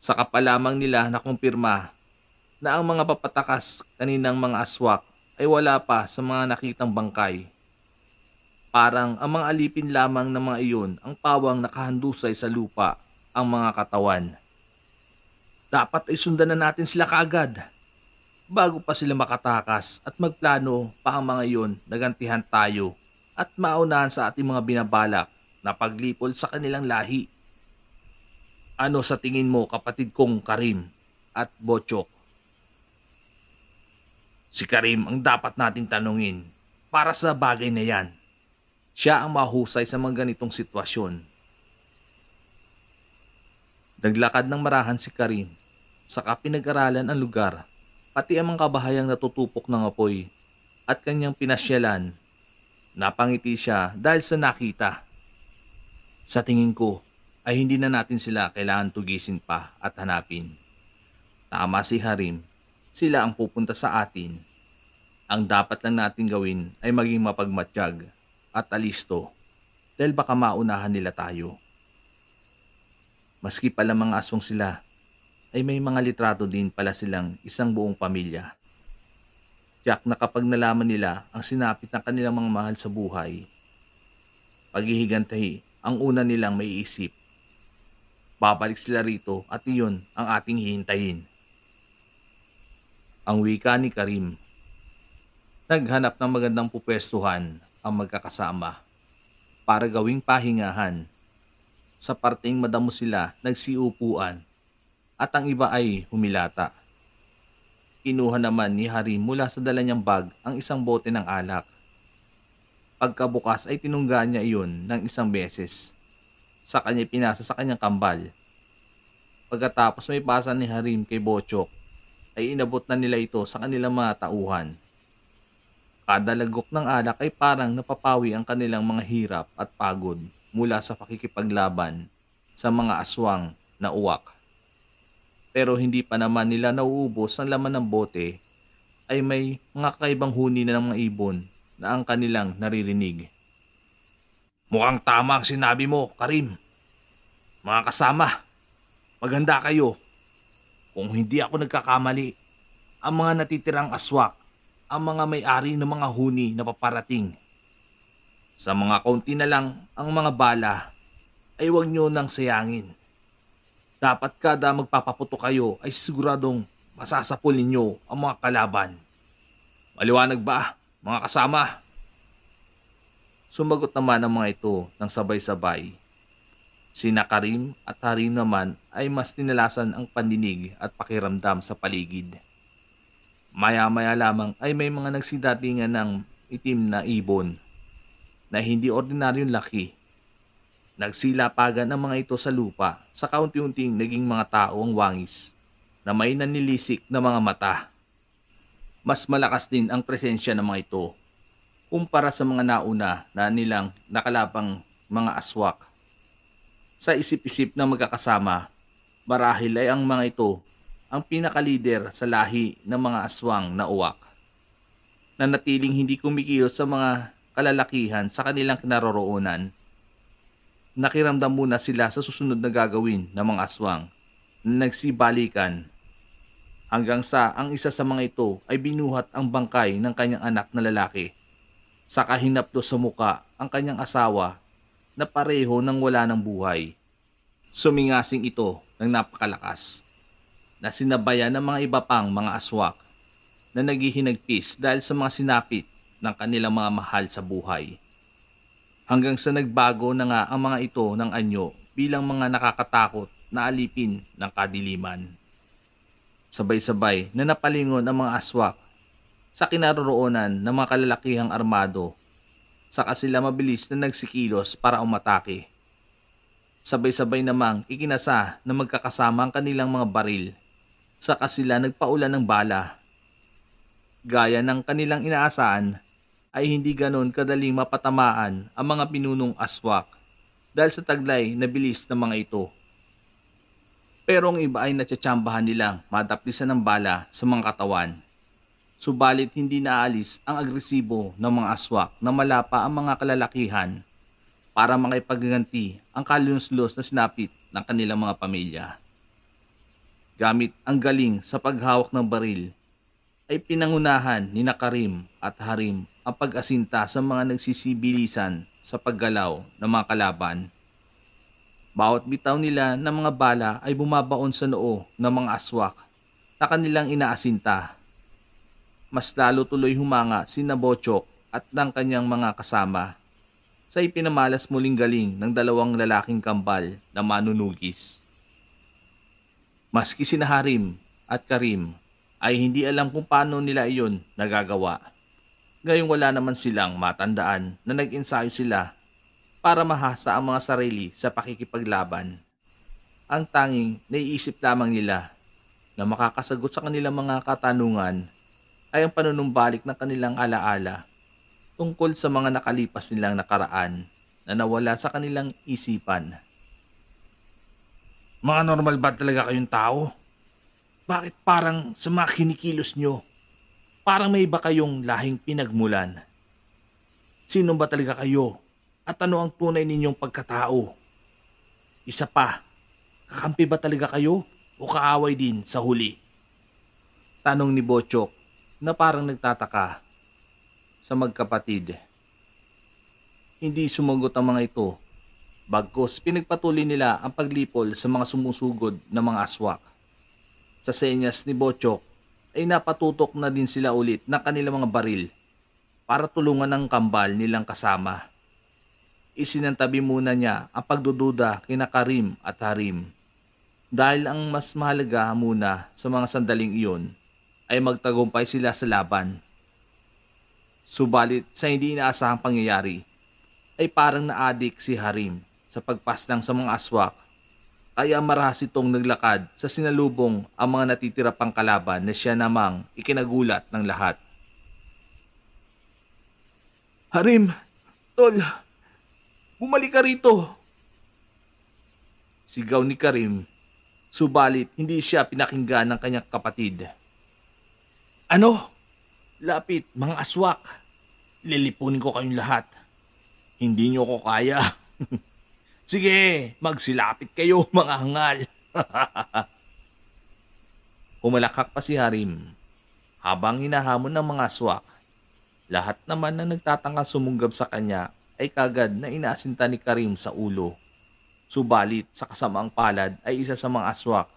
Saka pa lamang nila nakumpirma na ang mga papatakas kaninang mga aswak ay wala pa sa mga nakitang bangkay. Parang ang mga alipin lamang ng mga iyon ang pawang nakahandusay sa lupa ang mga katawan. Dapat ay sundan na natin sila kaagad bago pa sila makatakas at magplano pa ang mga iyon na gantihan tayo at maunahan sa ating mga binabalak na paglipol sa kanilang lahi. Ano sa tingin mo, kapatid kong Karim at Bochok? Si Karim ang dapat nating tanungin para sa bagay na yan. Siya ang mahusay sa mga ganitong sitwasyon. Naglakad ng marahan si Karim, saka pinag-aralan ang lugar, pati ang mga kabahayang natutupok ng apoy at kanyang pinasyalan. Napangiti siya dahil sa nakita. Sa tingin ko ay hindi na natin sila kailangan tugisin pa at hanapin. Tama si Harim, sila ang pupunta sa atin. Ang dapat lang natin gawin ay maging mapagmatsyag at alisto dahil baka maunahan nila tayo. Maski pala mga aswang sila, ay may mga litrato din pala silang isang buong pamilya. Tiyak na kapag nalaman nila ang sinapit ng kanilang mga mahal sa buhay, paghihigantahi ang una nilang maiisip. Babalik sila rito at iyon ang ating hihintayin. Ang wika ni Karim. Naghanap ng magandang pupwestuhan ang magkakasama para gawing pahingahan. Sa parteng madamo sila nagsiupuan at ang iba ay humilata. Kinuha naman ni Harim mula sa dala niyang bag ang isang bote ng alak. Pagkabukas ay tinungga niya iyon ng isang beses. Sa kanya pinasa sa kanyang kambal. Pagkatapos may pasa ni Harim kay Bochok ay inabot na nila ito sa kanilang mga tauhan. Kada lagok ng alak ay parang napapawi ang kanilang mga hirap at pagod mula sa pakikipaglaban sa mga aswang na uwak. Pero hindi pa naman nila nauubos ang laman ng bote ay may mga kakaibang huni na ng mga ibon na ang kanilang naririnig. Mukhang tama ang sinabi mo, Karim. Mga kasama, maganda kayo. Kung hindi ako nagkakamali, ang mga natitirang aswak, ang mga may-ari ng mga huni na paparating. Sa mga kaunti na lang ang mga bala, ay huwag nyo nang sayangin. Dapat kada magpapaputo kayo ay siguradong masasapul ninyo ang mga kalaban. Maliwanag ba, mga kasama? Sumagot naman ang mga ito ng sabay-sabay. Sina Karim at Harim naman ay mas tinalasan ang pandinig at pakiramdam sa paligid. Maya-maya lamang ay may mga nagsidatingan ng itim na ibon na hindi ordinaryong laki. Nagsilapagan ang mga ito sa lupa sa kaunti-unting naging mga tao ang wangis na may nanilisik na mga mata. Mas malakas din ang presensya ng mga ito kumpara sa mga nauna na nilang nakalapang mga aswak. Sa isip-isip ng magkakasama, marahil ay ang mga ito ang pinakalider sa lahi ng mga aswang na uwak na natiling hindi kumikilos sa mga kalalakihan sa kanilang kinaroroonan. Nakiramdam muna sila sa susunod na gagawin ng mga aswang na nagsibalikan hanggang sa ang isa sa mga ito ay binuhat ang bangkay ng kanyang anak na lalaki. Saka hinaplos sa muka ang kanyang asawa na pareho nang wala ng buhay. Sumingasing ito ng napakalakas na sinabayan ng mga iba pang mga aswak na naghihinagpis dahil sa mga sinapit ng kanilang mga mahal sa buhay. Hanggang sa nagbago na nga ang mga ito ng anyo bilang mga nakakatakot na alipin ng kadiliman. Sabay-sabay na napalingon ang mga aswak sa kinaroroonan ng mga kalalakihang armado, saka sila mabilis na nagsikilos para umatake. Sabay-sabay namang ikinasa na magkakasama ang kanilang mga baril, saka sila nagpaulan ng bala. Gaya ng kanilang inaasahan, ay hindi ganon kadaling mapatamaan ang mga pinunong aswak dahil sa taglay na bilis ng mga ito. Pero ang iba ay natsatsambahan nilang madaplisan ng bala sa mga katawan. Subalit hindi naalis ang agresibo ng mga aswak na malapa ang mga kalalakihan para makipagganti ang kalunos-los na sinapit ng kanilang mga pamilya. Gamit ang galing sa paghawak ng baril, ay pinangunahan ni Karim at Harim ang pag-asinta sa mga nagsisibilisan sa paggalaw ng mga kalaban. Bawat bitaw nila ng mga bala ay bumabaon sa noo ng mga aswak na kanilang inaasinta. Mas lalo tuloy humanga si Bochok at ng kanyang mga kasama sa ipinamalas muling galing ng dalawang lalaking kambal na manunugis. Maski sina Harim at Karim ay hindi alam kung paano nila iyon nagagawa. Gayong wala naman silang matandaan na nag-ensayo sila para mahasa ang mga sarili sa pakikipaglaban. Ang tanging naiisip lamang nila na makakasagot sa kanilang mga katanungan ay ang panunumbalik ng kanilang alaala tungkol sa mga nakalipas nilang nakaraan na nawala sa kanilang isipan. Mga normal ba talaga kayong tao? Bakit parang sa mga kinikilos nyo, parang may iba kayong lahing pinagmulan? Sino ba talaga kayo? At ano ang tunay ninyong pagkatao? Isa pa, kakampi ba talaga kayo o kaaway din sa huli? Tanong ni Bochok na parang nagtataka sa magkapatid. Hindi sumagot ang mga ito Bagkus pinagpatuloy nila ang paglipol sa mga sumusugod na mga aswak. Sa senyas ni Bochok ay napatutok na din sila ulit ng kanilang mga baril para tulungan ang kambal nilang kasama. Isinantabi muna niya ang pagdududa kina Karim at Harim dahil ang mas mahalaga muna sa mga sandaling iyon ay magtagumpay sila sa laban. Subalit sa hindi inaasahang pangyayari ay parang naadik si Harim sa pagpaslang sa mga aswak kaya marahas itong naglakad sa sinalubong ang mga natitira pang kalaban na siya namang ikinagulat ng lahat. Harim, tol, bumalik ka rito! Sigaw ni Karim, subalit hindi siya pinakinggan ng kanyang kapatid. Ano? Lapit, mga aswak. Lilipunin ko kayong lahat. Hindi nyo ko kaya. Sige, magsilapit kayo mga hangal. Humalakak pa si Harim habang hinahamon ng mga aswak. Lahat naman na nagtatangkang sumunggab sa kanya ay kagad na inaasinta ni Karim sa ulo. Subalit sa kasamaang palad ay isa sa mga aswak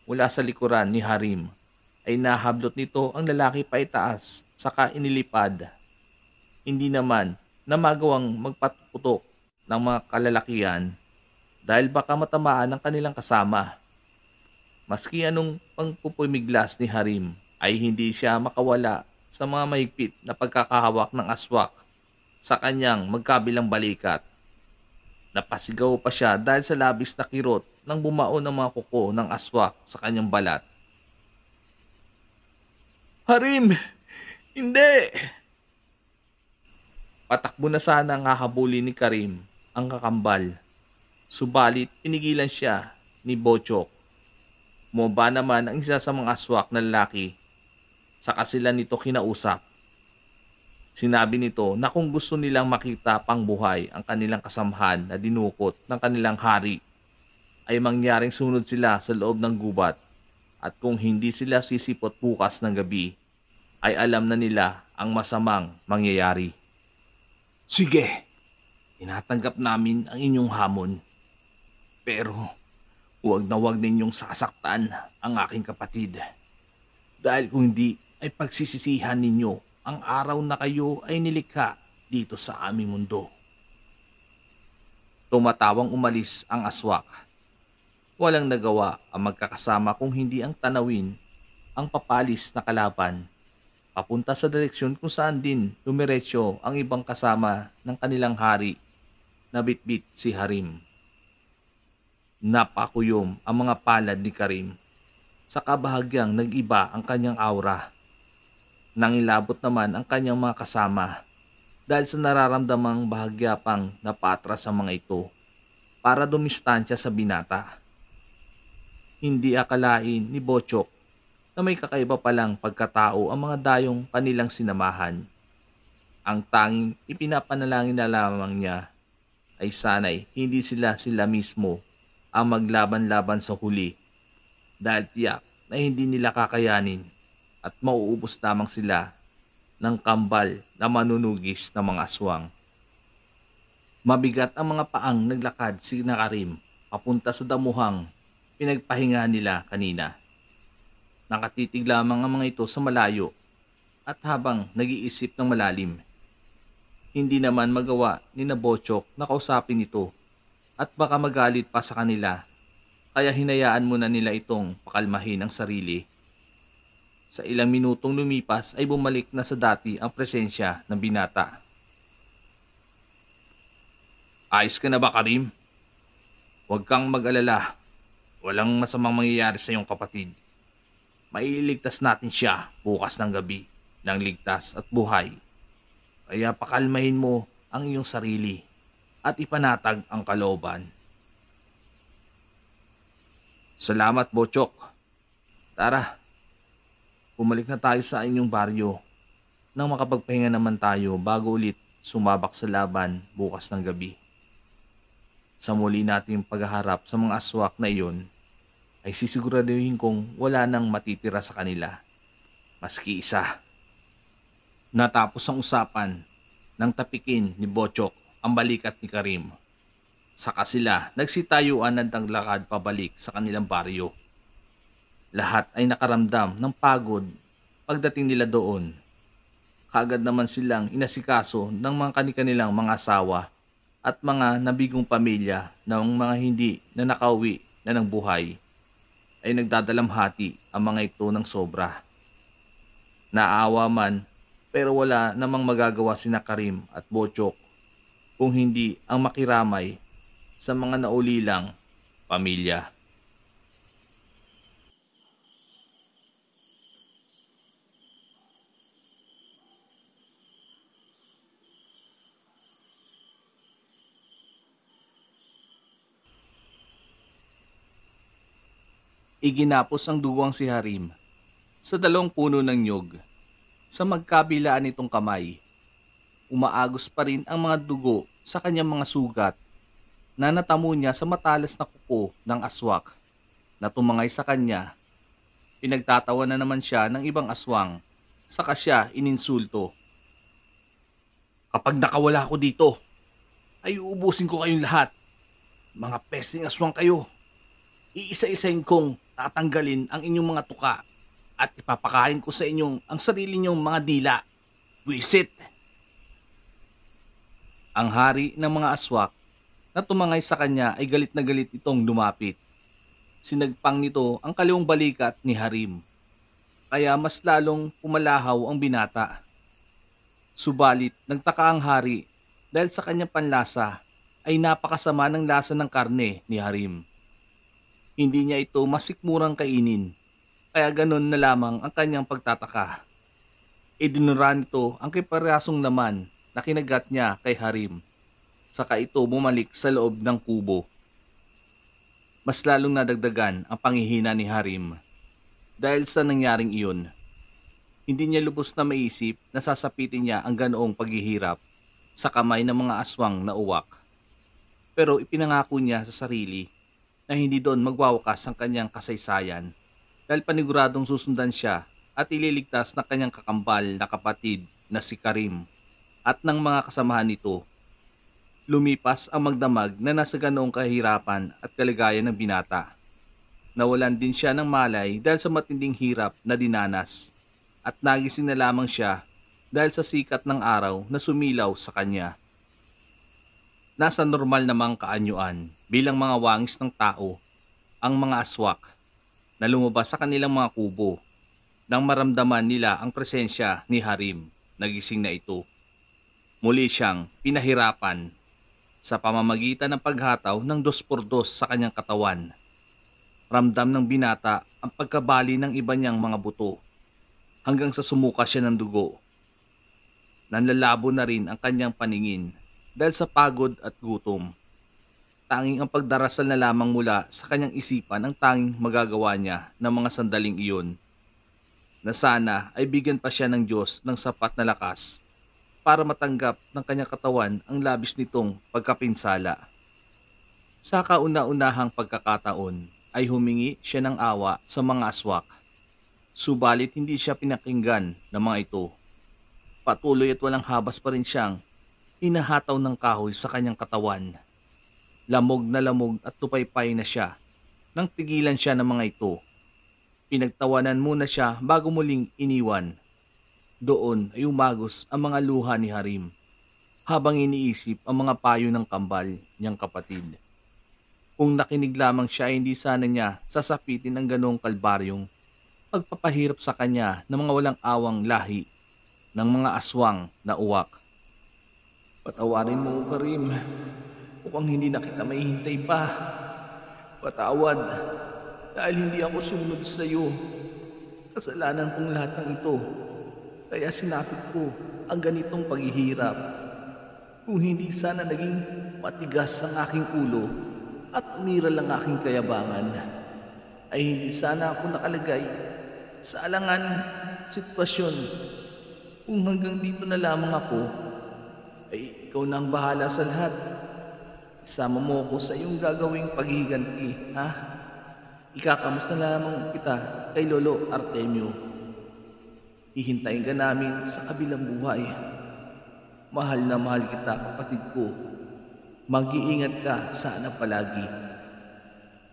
mula sa likuran ni Harim ay nahablot nito ang lalaki pa itaas saka inilipad. Hindi naman na magawang magpatutok ng mga kalalakihan dahil baka matamaan ang kanilang kasama. Maski anong pangpupumiglas ni Harim ay hindi siya makawala sa mga mahigpit na pagkakahawak ng aswak sa kanyang magkabilang balikat. Napasigaw pa siya dahil sa labis na kirot nang bumao ng mga kuko ng aswak sa kanyang balat. Harim! Hindi! Patakbo na sana ang hahabulin ni Karim ang kakambal. Subalit pinigilan siya ni Bochok. Bumaba naman ang isa sa mga aswak na lalaki. Saka sila nito kinausap. Sinabi nito na kung gusto nilang makita pang buhay ang kanilang kasamhan na dinukot ng kanilang hari, ay mangyaring sunod sila sa loob ng gubat at kung hindi sila sisipot bukas ng gabi, ay alam na nila ang masamang mangyayari. Sige, tinatanggap namin ang inyong hamon. Pero huwag na huwag ninyong sasaktan ang aking kapatid. Dahil kung hindi ay pagsisisihan ninyo ang araw na kayo ay nilikha dito sa aming mundo. Tumatawang umalis ang aswak. Walang nagawa ang magkakasama kung hindi ang tanawin ang papalis na kalaban papunta sa direksyon kung saan din dumiretso ang ibang kasama ng kanilang hari na bitbit si Harim. Napakuyom ang mga palad ni Karim sa kabahagyang nag-iba ang kanyang aura. Nangilabot naman ang kanyang mga kasama dahil sa nararamdamang bahagya pang napatras sa mga ito para dumistansya sa binata. Hindi akalain ni Bochok na may kakaiba palang pagkatao ang mga dayong kanilang sinamahan. Ang tanging ipinapanalangin na lamang niya ay sana'y hindi sila mismo ang maglaban-laban sa huli dahil tiyak na hindi nila kakayanin at mauubos lamang sila ng kambal na manunugis ng mga aswang. Mabigat ang mga paang naglakad si Karim papunta sa damuhang pinagpahinga nila kanina. Nakatitig lamang ang mga ito sa malayo at habang nag-iisip ng malalim. Hindi naman magawa ni Bochok na kausapin ito at baka magalit pa sa kanila kaya hinayaan muna nila itong pakalmahin ang sarili. Sa ilang minutong lumipas ay bumalik na sa dati ang presensya ng binata. Ayos ka na ba, Karim? Huwag kang mag-alala. Walang masamang mangyayari sa iyong kapatid. Mailigtas natin siya bukas ng gabi ng ligtas at buhay. Kaya pakalmahin mo ang iyong sarili at ipanatag ang kalooban. Salamat, Bochok. Tara, bumalik na tayo sa inyong baryo nang makapagpahinga naman tayo bago ulit sumabak sa laban bukas ng gabi. Sa muli nating paghaharap sa mga aswak na iyon, ay sisiguraduhin kong wala nang matitira sa kanila, maski isa. Natapos ang usapan nang tapikin ni Bochok ang balikat ni Karim. Saka sila nagsitayuan ng taglakad pabalik sa kanilang baryo. Lahat ay nakaramdam ng pagod pagdating nila doon. Kaagad naman silang inasikaso ng mga kanilang mga asawa at mga nabigong pamilya ng mga hindi na nakauwi na ng buhay. Ay nagdadalamhati ang mga ito ng sobra. Naaawa man, pero wala namang magagawa sina Karim at Bochok kung hindi ang makiramay sa mga naulilang pamilya. Iginapos ang duwang si Harim sa dalawang puno ng nyog. Sa magkabilaan nitong kamay, umaagos pa rin ang mga dugo sa kanyang mga sugat na natamo niya sa matalas na kuko ng aswak na tumangay sa kanya. Pinagtatawa na naman siya ng ibang aswang, saka siya ininsulto. Kapag nakawala ako dito, ay uubusin ko kayong lahat. Mga pesting aswang kayo. Iisa-isahin kong tatanggalin ang inyong mga tuka at ipapakain ko sa inyong ang sarili niyong mga dila. Wisit! Ang hari ng mga aswak na tumangay sa kanya ay galit na galit itong lumapit. Sinagpang nito ang kaliwang balikat ni Harim, kaya mas lalong pumalahaw ang binata. Subalit nagtaka ang hari dahil sa kanyang panlasa ay napakasama ng lasa ng karne ni Harim. Hindi niya ito masikmurang kainin, kaya ganon na lamang ang kanyang pagtataka. Idinura nito ang kiparasong naman na kinagat niya kay Harim, saka ito bumalik sa loob ng kubo. Mas lalong nadagdagan ang panghihina ni Harim dahil sa nangyaring iyon. Hindi niya lubos na maisip na sasapitin niya ang ganoong paghihirap sa kamay ng mga aswang na uwak. Pero ipinangako niya sa sarili na hindi doon magwawakas ang kanyang kasaysayan dahil paniguradong susundan siya at ililigtas ng kanyang kakambal na kapatid na si Karim at ng mga kasamahan nito. Lumipas ang magdamag na nasa ganoong kahirapan at kaligayan ng binata. Nawalan din siya ng malay dahil sa matinding hirap na dinanas at nagising na lamang siya dahil sa sikat ng araw na sumilaw sa kanya. Nasa normal namang kaanyuan bilang mga wangis ng tao ang mga aswak na lumabas sa kanilang mga kubo nang maramdaman nila ang presensya ni Harim. Nagising na ito. Muli siyang pinahirapan sa pamamagitan ng paghataw ng 2x2 sa kanyang katawan. Ramdam ng binata ang pagkabali ng iba niyang mga buto hanggang sa sumuka siya ng dugo. Nanlalabo na rin ang kanyang paningin dahil sa pagod at gutom. Tanging ang pagdarasal na lamang mula sa kanyang isipan ang tanging magagawa niya ng mga sandaling iyon, na sana ay bigyan pa siya ng Diyos ng sapat na lakas para matanggap ng kanyang katawan ang labis nitong pagkapinsala. Sa kauna-unahang pagkakataon ay humingi siya ng awa sa mga aswak. Subalit hindi siya pinakinggan ng mga ito. Patuloy at walang habas pa rin siyang hinahataw ng kahoy sa kanyang katawan. Lamog na lamog at tupaypay na siya nang tigilan siya ng mga ito. Pinagtawanan muna siya bago muling iniwan. Doon ay umagos ang mga luha ni Harim habang iniisip ang mga payo ng kambal niyang kapatid. Kung nakinig lamang siya, hindi sana niya sasapitin ang ganong kalbaryong pagpapahirap sa kanya ng mga walang awang lahi ng mga aswang na uwak. Patawarin mo, Karim. Mukhang hindi na kita mahihintay pa. Patawad dahil hindi ako sumunod sa iyo. Kasalanan kong lahat ng ito. Kaya sinapit ko ang ganitong paghihirap. Kung hindi sana naging matigas ang aking ulo at umiral ang aking kayabangan, ay hindi sana ako nakalagay sa alangan sitwasyon. Kung hanggang dito na lamang ako, ay ikaw na ang bahala sa lahat. Isama mo ako sa iyong gagawing paghihiganti, ha? Ikakamusta na lamang kita kay Lolo Artemio. Hihintayin ka namin sa kabilang buhay. Mahal na mahal kita, kapatid ko. Mag-iingat ka sana palagi.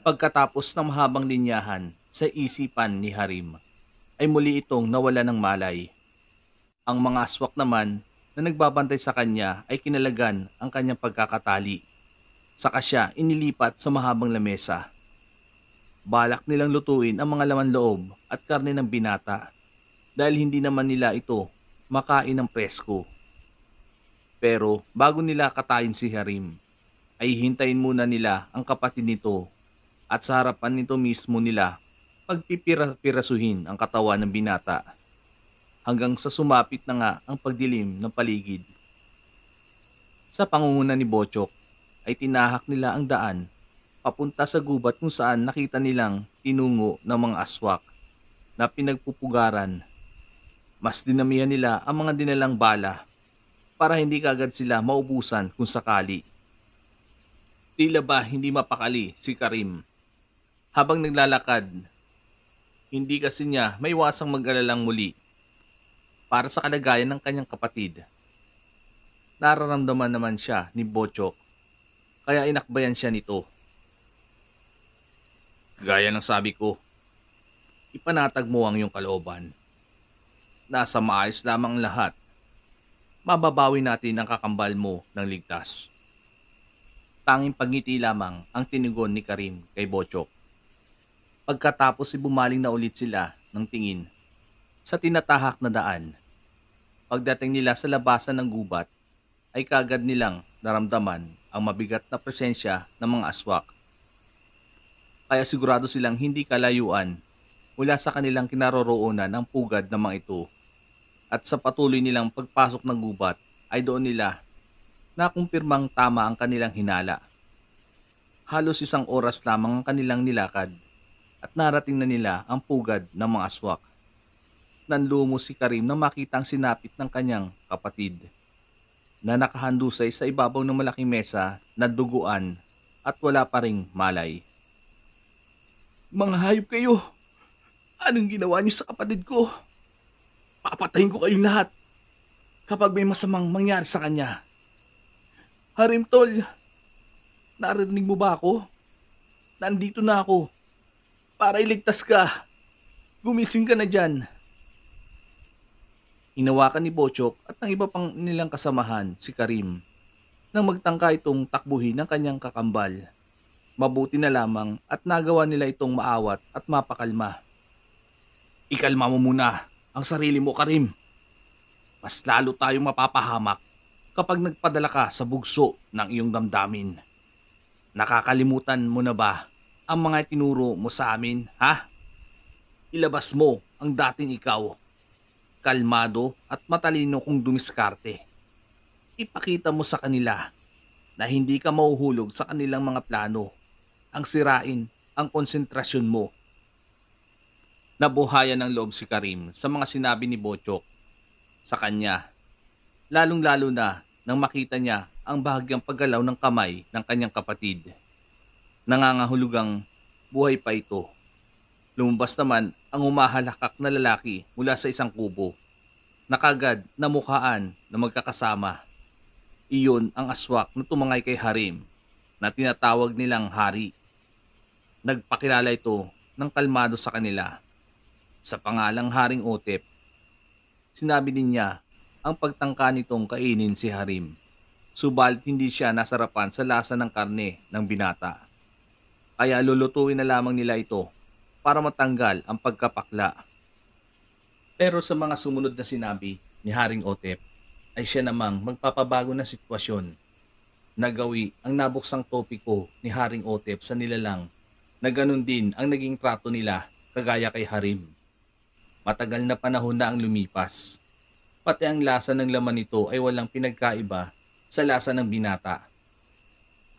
Pagkatapos ng mahabang linyahan sa isipan ni Harim, ay muli itong nawala ng malay. Ang mga aswak naman na nagbabantay sa kanya ay kinalagan ang kanyang pagkakatali. Saka siya inilipat sa mahabang lamesa. Balak nilang lutuin ang mga laman loob at karne ng binata dahil hindi naman nila ito makain ng presko. Pero bago nila katayin si Harim, ay hintayin muna nila ang kapatid nito at sa harapan nito mismo nila pagpipira-pirasuhin ang katawan ng binata hanggang sa sumapit na nga ang pagdilim ng paligid. Sa pangunguna ni Bochok ay tinahak nila ang daan papunta sa gubat kung saan nakita nilang tinungo ng mga aswak na pinagpupugaran. Mas dinamihan nila ang mga dinalang bala para hindi kagad sila maubusan kung sakali. Tila ba hindi mapakali si Karim. Habang naglalakad, hindi kasi niya may wasang mag-alalang muli para sa kalagayan ng kanyang kapatid. Nararamdaman naman siya ni Bochok kaya inakbayan siya nito. Gaya ng sabi ko, ipanatag mo ang iyong kalooban. Nasa maayos lamang lahat. Mababawi natin ang kakambal mo ng ligtas. Tanging pagngiti lamang ang tinigon ni Karim kay Bochok. Pagkatapos ay bumaling na ulit sila ng tingin sa tinatahak na daan. Pagdating nila sa labasan ng gubat, ay kagad nilang naramdaman ang mabigat na presensya ng mga aswak. Kaya sigurado silang hindi kalayuan mula sa kanilang kinaroroonan ang pugad ng mga ito. At sa patuloy nilang pagpasok ng gubat ay doon nila nakumpirmang tama ang kanilang hinala. Halos 1 oras lamang ang kanilang nilakad at narating na nila ang pugad ng mga aswak. Nanlumo si Karim nang makita ang sinapit ng kanyang kapatid na nakahandusay sa ibabaw ng malaking mesa na duguan at wala pa ring malay. Mga hayop kayo! Anong ginawa niyo sa kapatid ko? Papatayin ko kayong lahat kapag may masamang mangyari sa kanya. Harim tol, narinig mo ba ako? Nandito na ako para iligtas ka. Gumising ka na dyan. Hinawakan ni Bochok at ng iba pang nilang kasamahan si Karim nang magtangka itong takbuhin ng kanyang kakambal. Mabuti na lamang at nagawa nila itong maawat at mapakalma. Ikalma mo muna ang sarili mo, Karim. Mas lalo tayong mapapahamak kapag nagpadala ka sa bugso ng iyong damdamin. Nakakalimutan mo na ba ang mga tinuro mo sa amin, ha? Ilabas mo ang dating ikaw. Kalmado at matalino kung dumiskarte. Ipakita mo sa kanila na hindi ka mahuhulog sa kanilang mga plano. Ang sirain ang konsentrasyon mo. Nabuhayan ng loob si Karim sa mga sinabi ni Bochok sa kanya, lalong-lalo na nang makita niya ang bahagyang paggalaw ng kamay ng kanyang kapatid. Nangangahulugang buhay pa ito. Lumabas naman ang humahalakak na lalaki mula sa isang kubo. Nakagad na mukhaan na magkakasama. Iyon ang aswak na tumangay kay Harim na tinatawag nilang hari. Nagpakilala ito ng kalmado sa kanila. Sa pangalang Haring Otep, sinabi din niya ang pagtangka nitong kainin si Harim. Subalit hindi siya nasarapan sa lasa ng karne ng binata. Kaya lulutuin na lamang nila ito para matanggal ang pagkapakla. Pero sa mga sumunod na sinabi ni Haring Otep, ay siya namang magpapabago ng sitwasyon. Nagawi ang nabuksang topiko ni Haring Otep sa nilalang na ganun din ang naging trato nila kagaya kay Harim. Matagal na panahon na ang lumipas. Pati ang lasa ng laman nito ay walang pinagkaiba sa lasa ng binata.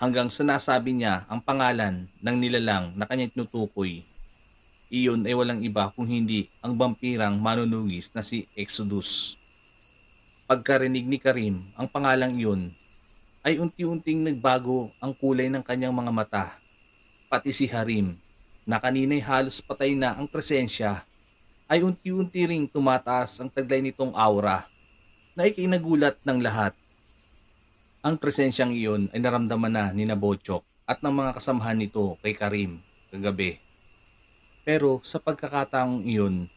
Hanggang sa nasabi niya ang pangalan ng nilalang na kanyang tinutukoy. Iyon ay walang iba kung hindi ang vampirang manunugis na si Exodus. Pagkarinig ni Karim ang pangalang iyon, ay unti-unting nagbago ang kulay ng kanyang mga mata. Pati si Harim, na kanina'y halos patay na ang presensya, ay unti-unti ring tumataas ang taglay nitong aura na ikinagulat ng lahat. Ang presensyang iyon ay naramdaman na ni Nabochok at ng mga kasamahan nito kay Karim kagabi. Pero sa pagkakataong iyon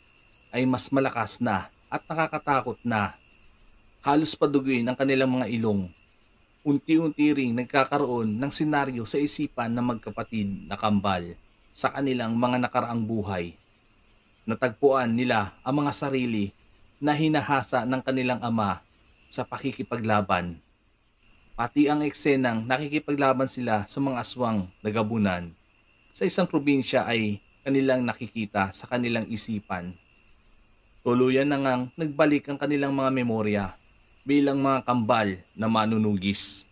ay mas malakas na at nakakatakot na. Halos paduguin ang kanilang mga ilong. Unti-unti ring nagkakaroon ng senaryo sa isipan ng magkapatid na kambal sa kanilang mga nakaraang buhay. Natagpuan nila ang mga sarili na hinahasa ng kanilang ama sa pakikipaglaban. Pati ang eksenang nakikipaglaban sila sa mga aswang na gabunan sa isang probinsya ay kanilang nakikita sa kanilang isipan. Tuluyan na ngang nagbalik ang kanilang mga memorya bilang mga kambal na manunugis.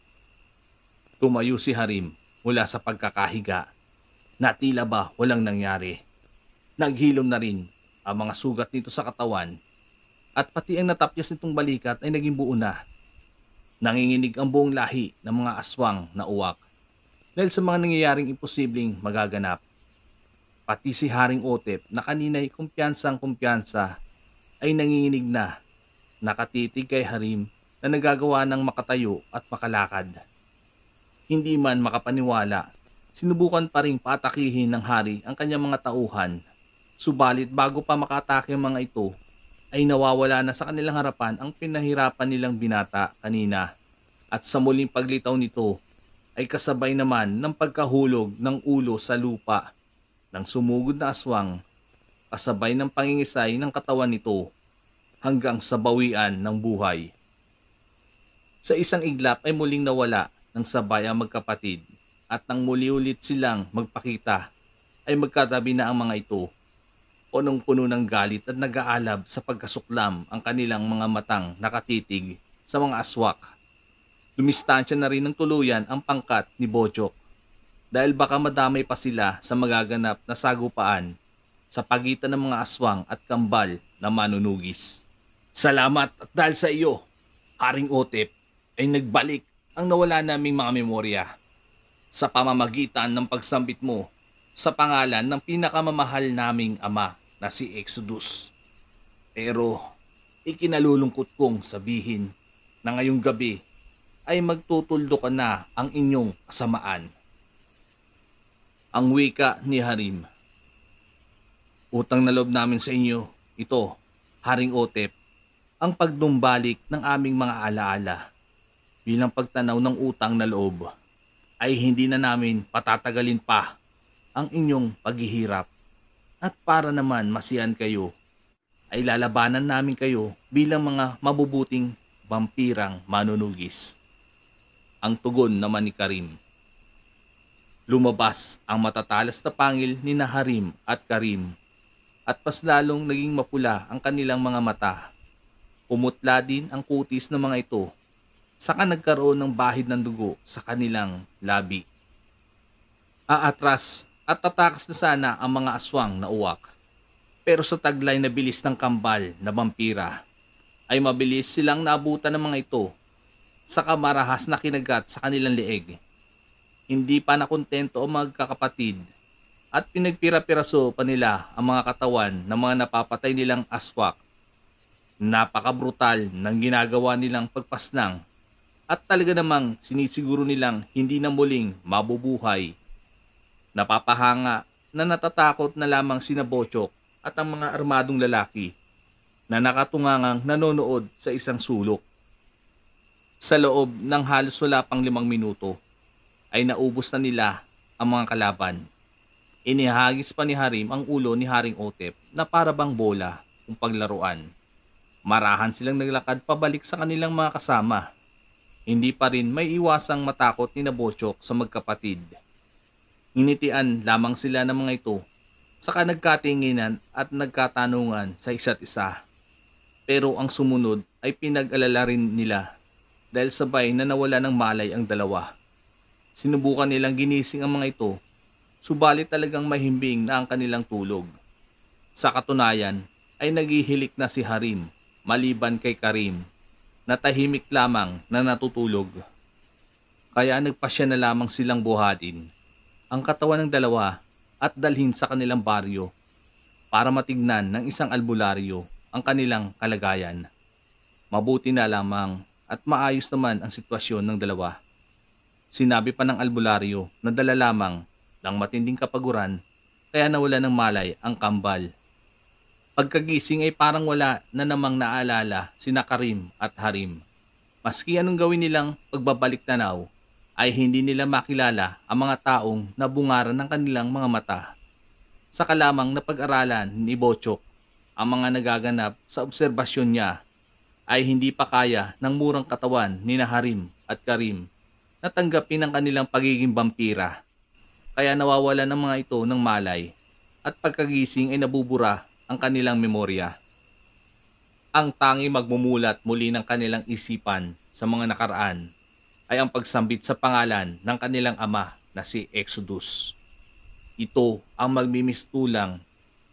Tumayo si Harim mula sa pagkakahiga na tila ba walang nangyari. Naghilom na rin ang mga sugat nito sa katawan at pati ang natapyas nitong balikat ay naging buo na. Nanginginig ang buong lahi ng mga aswang na uwak dahil sa mga nangyayaring imposibleng magaganap. Pati si Haring Otep na kanina'y kumpiyansang-kumpiyansa ay nanginginig na, nakatitig kay Harim na nagagawa ng makatayo at makalakad. Hindi man makapaniwala, sinubukan pa ring patakihin ng hari ang kanyang mga tauhan. Subalit bago pa makatake ang mga ito, ay nawawala na sa kanilang harapan ang pinahirapan nilang binata kanina at sa muling paglitaw nito ay kasabay naman ng pagkahulog ng ulo sa lupa ng sumugod na aswang kasabay ng pangingisay ng katawan nito hanggang sa bawian ng buhay. Sa isang iglap ay muling nawala ng sabay ang magkapatid at nang muli ulit silang magpakita ay magkatabi na ang mga ito. Punong-puno ng galit at nag-aalab sa pagkasuklam ang kanilang mga matang nakatitig sa mga aswak. Lumistansya na rin ng tuluyan ang pangkat ni Bochok dahil baka madamay pa sila sa magaganap na sagupaan sa pagitan ng mga aswang at kambal na manunugis. Salamat at dahil sa iyo, Haring Otep, ay nagbalik ang nawala naming mga memorya sa pamamagitan ng pagsambit mo sa pangalan ng pinakamamahal naming ama na si Exodus. Pero ikinalulungkot kong sabihin na ngayong gabi ay magtutuldo ka na ang inyong kasamaan. Ang wika ni Harim. Utang na loob namin sa inyo, ito, Haring Otep, ang pagdumbalik ng aming mga alaala. Bilang pagtanaw ng utang na loob, ay hindi na namin patatagalin pa ang inyong paghihirap. At para naman masiyan kayo, ay lalabanan namin kayo bilang mga mabubuting vampirang manunugis. Ang tugon naman ni Karim. Lumabas ang matatalas na pangil ni Harim at Karim at mas lalong naging mapula ang kanilang mga mata. Pumutla din ang kutis ng mga ito, saka nagkaroon ng bahid ng dugo sa kanilang labi. Aatras at tatakas na sana ang mga aswang na uwak. Pero sa taglay na bilis ng kambal na vampira, ay mabilis silang naabutan ng mga ito sa kamarahas na kinagat sa kanilang leeg. Hindi pa nakontento ang magkakapatid at pinagpira-piraso pa nila ang mga katawan ng mga napapatay nilang aswak. Napakabrutal ng ginagawa nilang pagpasnang at talaga namang sinisiguro nilang hindi na muling mabubuhay. Napapahanga na natatakot na lamang sina Bochok at ang mga armadong lalaki na nakatungangang nanonood sa isang sulok. Sa loob ng halos wala pang 5 minuto ay naubos na nila ang mga kalaban. Inihagis pa ni Harim ang ulo ni Haring Otep na para bang bola kung paglaruan. Marahan silang naglakad pabalik sa kanilang mga kasama. Hindi pa rin may iwasang matakot ni Bochok sa magkapatid. Initian lamang sila ng mga ito, saka nagkatinginan at nagkatanungan sa isa't isa. Pero ang sumunod ay pinag-alala rin nila dahil sabay na nawala ng malay ang dalawa. Sinubukan nilang ginising ang mga ito, subalit talagang mahimbing na ang kanilang tulog. Sa katunayan ay naghihilik na si Harim maliban kay Karim na tahimik lamang na natutulog. Kaya nagpasya na lamang silang buhatin ang katawan ng dalawa at dalhin sa kanilang baryo para matignan ng isang albularyo ang kanilang kalagayan. Mabuti na lamang at maayos naman ang sitwasyon ng dalawa. Sinabi pa ng albularyo na dala lamang ng matinding kapaguran kaya nawala ng malay ang kambal. Pagkagising ay parang wala na namang naalala sina Karim at Harim. Maski anong gawin nilang pagbabalik tanaw, ay hindi nila makilala ang mga taong nabungaran ng kanilang mga mata. Saka lamang na pag-aralan ni Bochok ang mga nagaganap sa obserbasyon niya ay hindi pa kaya ng murang katawan ni Harim at Karim na tanggapin ang kanilang pagiging vampira. Kaya nawawala ng mga ito ng malay at pagkagising ay nabubura ang kanilang memorya. Ang tangi magmumulat muli ng kanilang isipan sa mga nakaraan ay ang pagsambit sa pangalan ng kanilang ama na si Exodus. Ito ang magmimistulang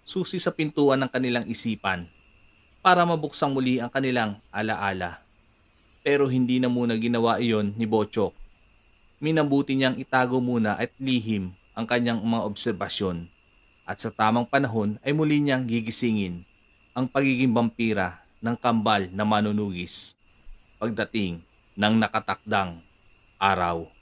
susi sa pintuan ng kanilang isipan para mabuksang muli ang kanilang alaala. Pero hindi na muna ginawa iyon ni Bochok. Minabuti niyang itago muna at lihim ang kanyang mga obserbasyon at sa tamang panahon ay muli niyang gigisingin ang pagiging vampira ng kambal na manunugis pagdating ng nakatakdang araw.